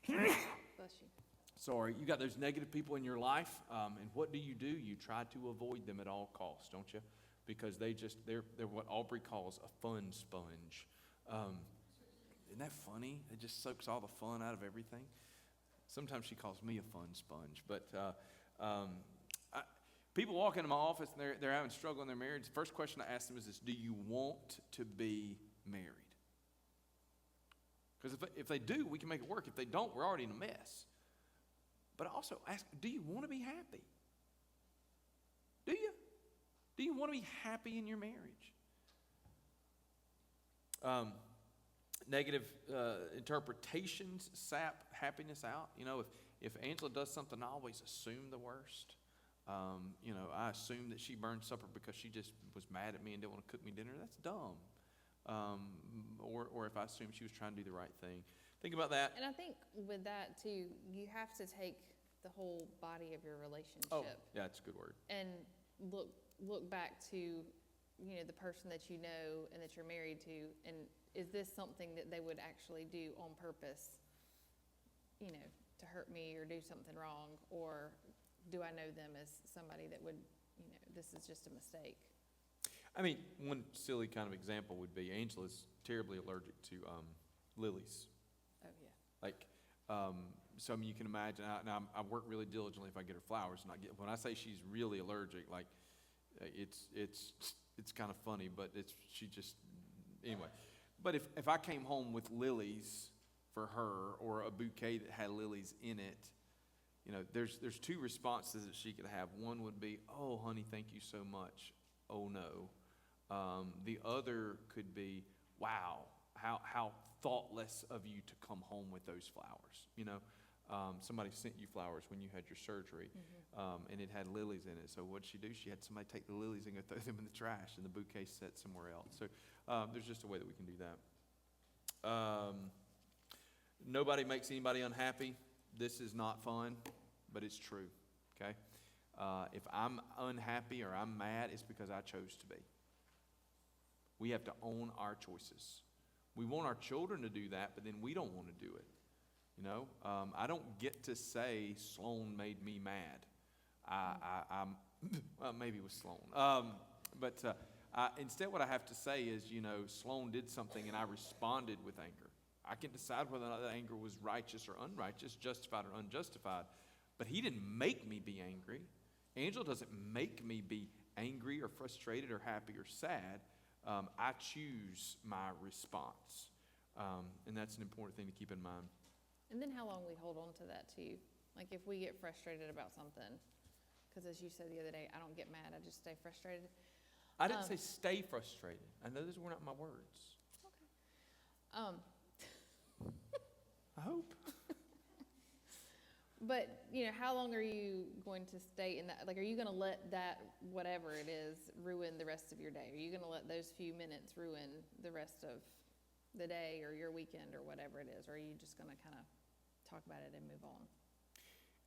Bless you. sorry, you got those negative people in your life. And what do? You try to avoid them at all costs, don't you? Because they're what Aubrey calls a fun sponge. Isn't that funny? It just soaks all the fun out of everything. Sometimes she calls me a fun sponge, but people walk into my office and they're having struggle in their marriage. The first question I ask them is this: do you want to be married? Because if they do, we can make it work. If they don't, we're already in a mess. But I also ask, do you want to be happy? Do you? Do you want to be happy in your marriage? Negative interpretations sap happiness out. You know, if Angela does something, I always assume the worst. I assume that she burned supper because she just was mad at me and didn't want to cook me dinner. That's dumb. Or if I assume she was trying to do the right thing. Think about that. And I think with that too, you have to take the whole body of your relationship. Oh, yeah, that's a good word. And look back to, the person that you know and that you're married to, and is this something that they would actually do on purpose, to hurt me or do something wrong? Or do I know them as somebody that would, this is just a mistake? I mean, one silly kind of example would be Angela's terribly allergic to lilies. Oh, yeah. Like, so I mean, you can imagine, I work really diligently if I get her flowers. When I say she's really allergic, like, it's kind of funny, but anyway. But if I came home with lilies for her or a bouquet that had lilies in it, there's two responses that she could have. One would be, oh, honey, thank you so much. Oh, no. The other could be, wow, how thoughtless of you to come home with those flowers. Somebody sent you flowers when you had your surgery, and it had lilies in it. So what did she do? She had somebody take the lilies and go throw them in the trash, and the bouquet set somewhere else. So there's just a way that we can do that. Nobody makes anybody unhappy. This is not fun, but it's true, okay? If I'm unhappy or I'm mad, it's because I chose to be. We have to own our choices. We want our children to do that, but then we don't want to do it. I don't get to say Sloan made me mad. Well, maybe it was Sloan. But instead what I have to say is, Sloan did something and I responded with anger. I can decide whether or not that anger was righteous or unrighteous, justified or unjustified. But he didn't make me be angry. Angela doesn't make me be angry or frustrated or happy or sad, I choose my response. And that's an important thing to keep in mind. And then how long we hold on to that too. Like if we get frustrated about something, because as you said the other day, I don't get mad, I just stay frustrated. I didn't say stay frustrated. I know those were not my words. Okay. I hope. But, you know, how long are you going to stay in that? Like, are you going to let that, whatever it is, ruin the rest of your day? Are you going to let those few minutes ruin the rest of the day or your weekend or whatever it is? Or are you just going to kind of talk about it and move on?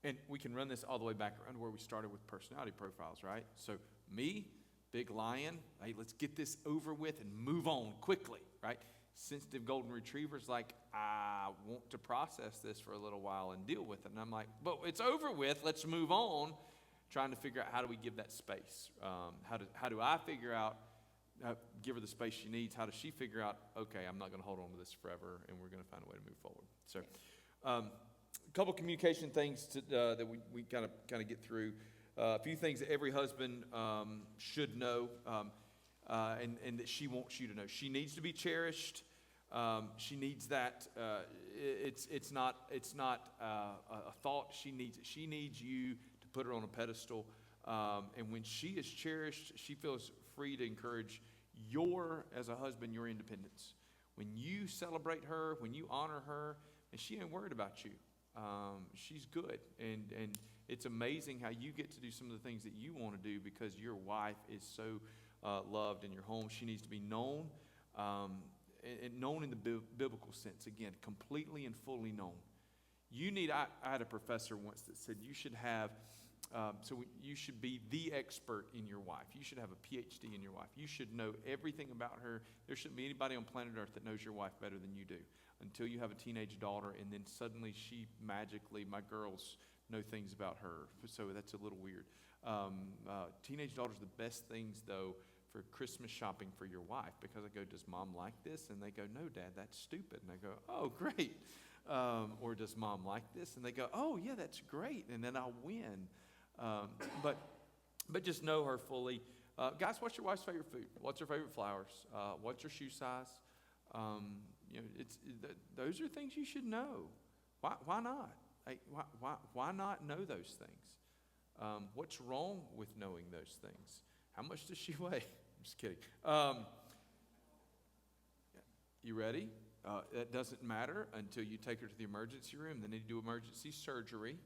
And we can run this all the way back around to where we started with personality profiles, right? So me, big lion, hey, let's get this over with and move on quickly, right? Sensitive golden retrievers, like, I want to process this for a little while and deal with it. And I'm like, but it's over with, let's move on. Trying to figure out how do we give that space? How do I figure out, give her the space she needs? How does she figure out, okay, I'm not going to hold on to this forever, and we're going to find a way to move forward. So a couple communication things that we kind of get through. A few things that every husband should know, and that she wants you to know. She needs to be cherished. She needs that. It's not a thought. She needs it. She needs you to put her on a pedestal. And when she is cherished, she feels free to encourage as a husband, your independence. When you celebrate her, when you honor her, and she ain't worried about you. She's good. And it's amazing how you get to do some of the things that you want to do because your wife is so loved in your home. She needs to be known, and known in the biblical sense. Again, completely and fully known. I had a professor once that said you should have, you should be the expert in your wife. You should have a PhD in your wife. You should know everything about her. There shouldn't be anybody on planet Earth that knows your wife better than you do until you have a teenage daughter, and then suddenly my girls know things about her. So that's a little weird. Teenage daughters, the best things, though, for Christmas shopping for your wife, because I go, does mom like this? And they go, no, Dad, that's stupid. And I go, oh, great. Or does mom like this? And they go, oh, yeah, that's great. And then I'll win. But just know her fully. Guys, what's your wife's favorite food? What's her favorite flowers? What's her shoe size? Those are things you should know. Why not? Why not know those things? What's wrong with knowing those things? How much does she weigh? I'm just kidding. You ready? That doesn't matter until you take her to the emergency room. They need to do emergency surgery,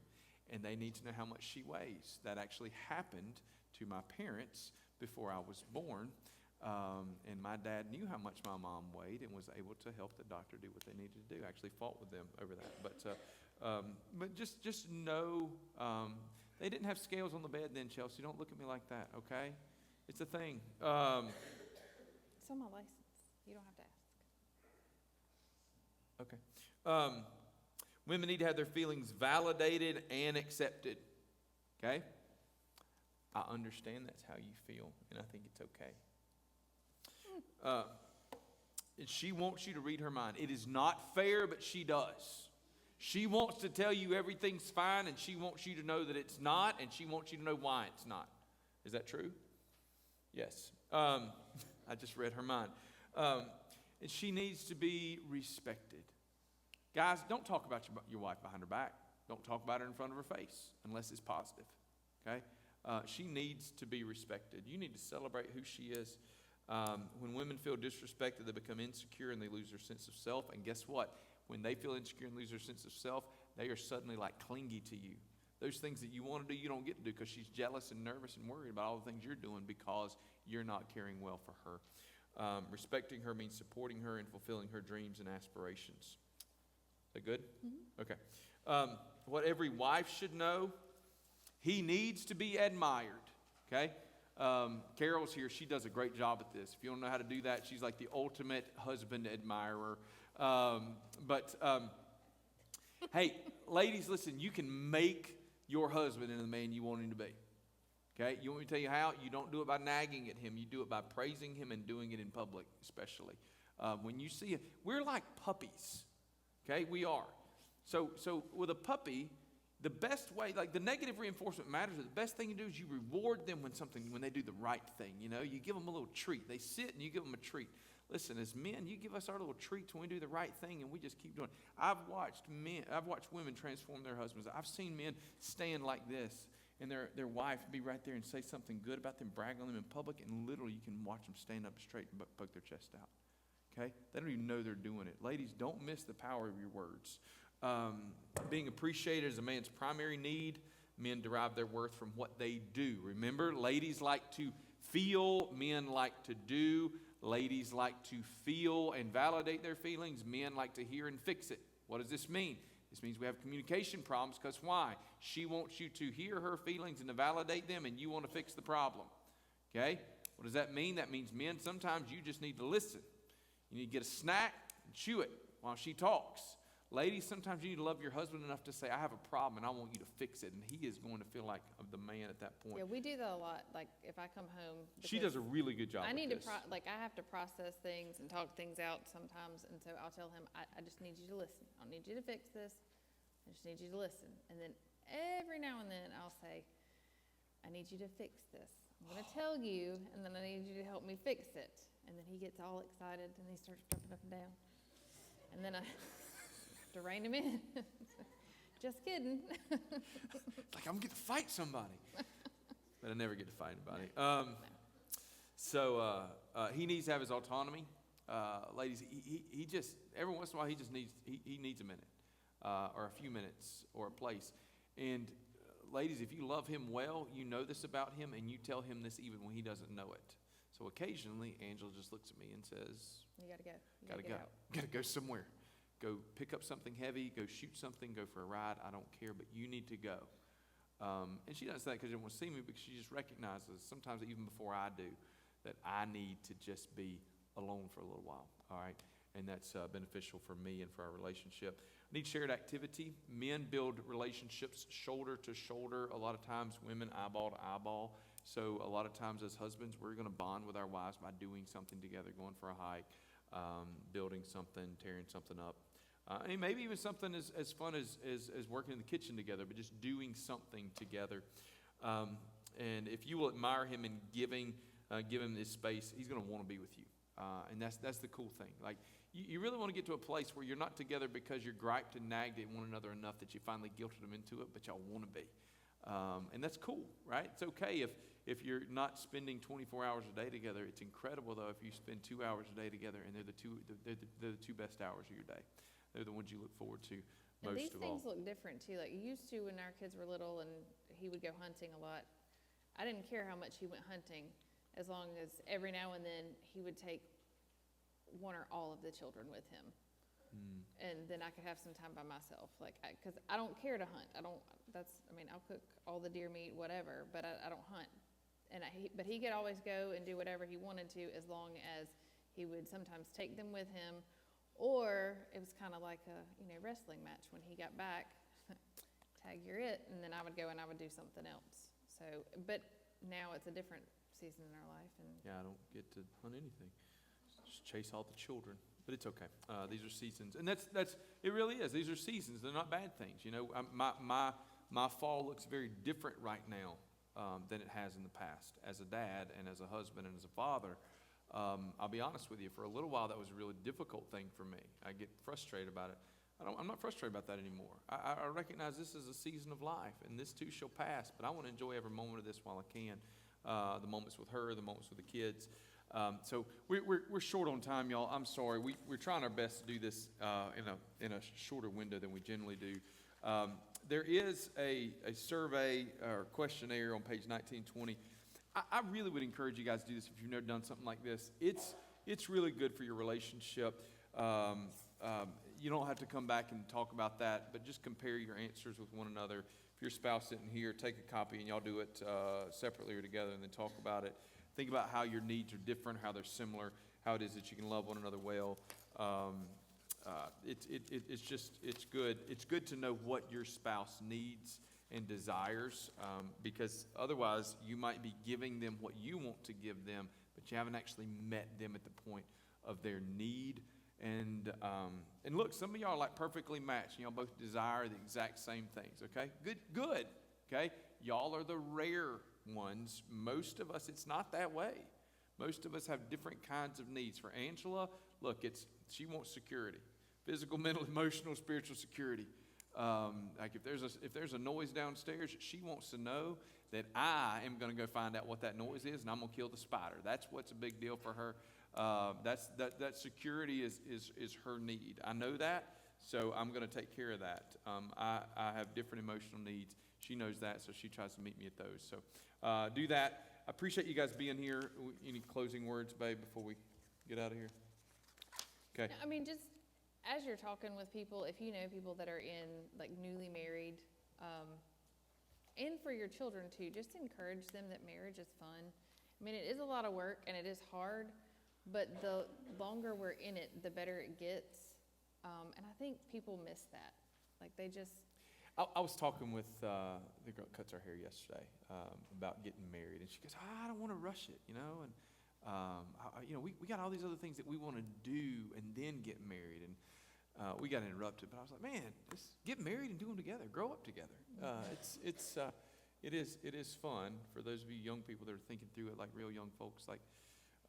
and they need to know how much she weighs. That actually happened to my parents before I was born, and my dad knew how much my mom weighed and was able to help the doctor do what they needed to do. I actually fought with them over that. But just know, they didn't have scales on the bed then, Chelsea. Don't look at me like that, okay? It's a thing. It's on my license. You don't have to ask. Okay. Women need to have their feelings validated and accepted. Okay? I understand that's how you feel, and I think it's okay. She wants you to read her mind. It is not fair, but she does. She wants to tell you everything's fine, and she wants you to know that it's not, and she wants you to know why it's not. Is that true? Yes. I just read her mind. And she needs to be respected. Guys, don't talk about your wife behind her back. Don't talk about her in front of her face unless it's positive. Okay? She needs to be respected. You need to celebrate who she is. When women feel disrespected, they become insecure and they lose their sense of self. And guess what? When they feel insecure and lose their sense of self, they are suddenly like clingy to you. Those things that you want to do, you don't get to do because she's jealous and nervous and worried about all the things you're doing because you're not caring well for her. Respecting her means supporting her and fulfilling her dreams and aspirations. Is that good? Mm-hmm. Okay. What every wife should know, he needs to be admired. Okay? Carol's here. She does a great job at this. If you don't know how to do that, she's like the ultimate husband admirer. Hey, ladies, listen, you can make your husband into the man you want him to be. Okay? You want me to tell you how? You don't do it by nagging at him. You do it by praising him and doing it in public, especially. When you see it, we're like puppies. Okay? We are. So with a puppy, the best way, like the negative reinforcement matters, but the best thing you do is you reward them when they do the right thing. You know, you give them a little treat. They sit and you give them a treat. Listen, as men, you give us our little treats when we do the right thing, and we just keep doing it. I've watched women transform their husbands. I've seen men stand like this, and their wife be right there and say something good about them, brag on them in public, and literally you can watch them stand up straight and poke their chest out. Okay? They don't even know they're doing it. Ladies, don't miss the power of your words. Being appreciated is a man's primary need. Men derive their worth from what they do. Remember, ladies like to feel, men like to do. Ladies like to feel and validate their feelings. Men like to hear and fix it. What does this mean? This means we have communication problems, because why? She wants you to hear her feelings and to validate them, and you want to fix the problem. Okay? What does that mean? That means, men, sometimes you just need to listen. You need to get a snack and chew it while she talks. Ladies, sometimes you need to love your husband enough to say, I have a problem and I want you to fix it. And he is going to feel like the man at that point. Yeah, we do that a lot. Like if I come home. She does a really good job I with need this. I have to process things and talk things out sometimes. And so I'll tell him, I just need you to listen. I don't need you to fix this. I just need you to listen. And then every now and then I'll say, I need you to fix this. I'm going to tell you, and then I need you to help me fix it. And then he gets all excited and he starts jumping up and down. And then I have to rein him in. Just kidding. It's like, I'm going to get to fight somebody. But I never get to fight anybody. So he needs to have his autonomy. Ladies, he just, every once in a while, he needs a minute or a few minutes or a place. And ladies, if you love him well, you know this about him, and you tell him this even when he doesn't know it. So occasionally, Angela just looks at me and says, You gotta go. Gotta go. Gotta go somewhere. Go pick up something heavy, go shoot something, go for a ride. I don't care, but you need to go. And she does that because she doesn't want to see me, because she just recognizes, sometimes even before I do, that I need to just be alone for a little while, all right? And that's beneficial for me and for our relationship. Need shared activity. Men build relationships shoulder to shoulder. A lot of times, women eyeball to eyeball. So a lot of times as husbands, we're going to bond with our wives by doing something together, going for a hike, building something, tearing something up. And maybe even something as fun as working in the kitchen together, but just doing something together. And if you will admire him and give him this space, he's going to want to be with you. And that's the cool thing. Like, you really want to get to a place where you're not together because you're griped and nagged at one another enough that you finally guilted them into it, but y'all want to be. And that's cool, right? It's okay if you're not spending 24 hours a day together. It's incredible, though, if you spend 2 hours a day together, and they're the two best hours of your day. They're the ones you look forward to most of all. And these things look different, too. Like, you used to when our kids were little and he would go hunting a lot. I didn't care how much he went hunting, as long as every now and then he would take one or all of the children with him. And then I could have some time by myself. Like, because I don't care to hunt. I'll cook all the deer meat, whatever, but I don't hunt. But he could always go and do whatever he wanted to, as long as he would sometimes take them with him. Or it was kind of like a wrestling match. When he got back, tag, you're it, and then I would go and I would do something else. So, but now it's a different season in our life. And yeah, I don't get to hunt anything. Just chase all the children, but it's okay. These are seasons, and that's it. Really is. These are seasons. They're not bad things. My fall looks very different right now than it has in the past. As a dad and as a husband and as a father. I'll be honest with you, for a little while that was a really difficult thing for me. I get frustrated about it. I'm not frustrated about that anymore. I recognize this is a season of life, and this too shall pass, but I want to enjoy every moment of this while I can. The moments with her, the moments with the kids. So we're short on time, y'all. I'm sorry. We're trying our best to do this in a shorter window than we generally do. There is a survey or questionnaire on page 1920. I really would encourage you guys to do this if you've never done something like this. It's really good for your relationship. You don't have to come back and talk about that, but just compare your answers with one another. If your spouse sitting here, take a copy and y'all do it separately or together, and then talk about it. Think about how your needs are different, how they're similar, how it is that you can love one another well. It's good. It's good to know what your spouse needs and desires, because otherwise you might be giving them what you want to give them, but you haven't actually met them at the point of their need And look, some of y'all are like perfectly matched. Y'all both desire the exact same things, okay? Good, okay? Y'all are the rare ones. Most of us, it's not that way. Most of us have different kinds of needs. For Angela, look, she wants security. Physical, mental, emotional, spiritual security. Like if there's a noise downstairs, she wants to know that I am going to go find out what that noise is, and I'm going to kill the spider. That's what's a big deal for her. That security is her need. I know that, so I'm going to take care of that. I have different emotional needs. She knows that, so she tries to meet me at those. So do that. I appreciate you guys being here. Any closing words, babe, before we get out of here? Okay. I mean, just as you're talking with people, if you know people that are in like newly married, and for your children too, just encourage them that marriage is fun. I mean, it is a lot of work and it is hard, but the longer we're in it, the better it gets. And I think people miss that. Like they just. I was talking with the girl that cuts our hair yesterday about getting married, and she goes, "I don't want to rush it, you know." And we got all these other things that we want to do and then get married, and we got interrupted. But I was like, "Man, just get married and do them together. Grow up together. It is fun for those of you young people that are thinking through it like real young folks. Like,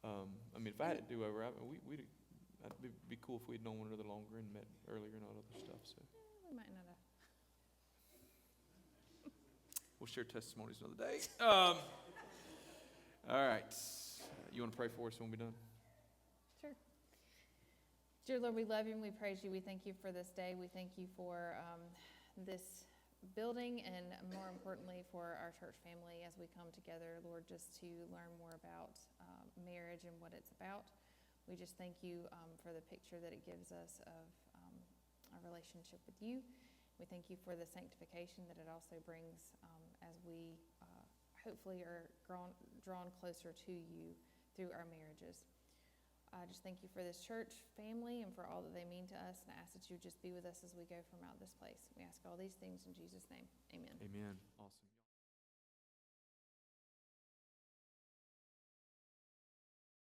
I mean, if I had to do over, it'd be cool if we'd known one another longer and met earlier and all other stuff. So We might not have. we'll share testimonies another day. All right. You want to pray for us when we're done? Sure. Dear Lord, we love you and we praise you. We thank you for this day. We thank you for this building and more importantly for our church family as we come together, Lord, just to learn more about marriage and what it's about. We just thank you for the picture that it gives us of our relationship with you. We thank you for the sanctification that it also brings as we hopefully are drawn closer to you through our marriages. I just thank you for this church family and for all that they mean to us, and I ask that you just be with us as we go from out this place. We ask all these things in Jesus' name. Amen. Amen. Awesome.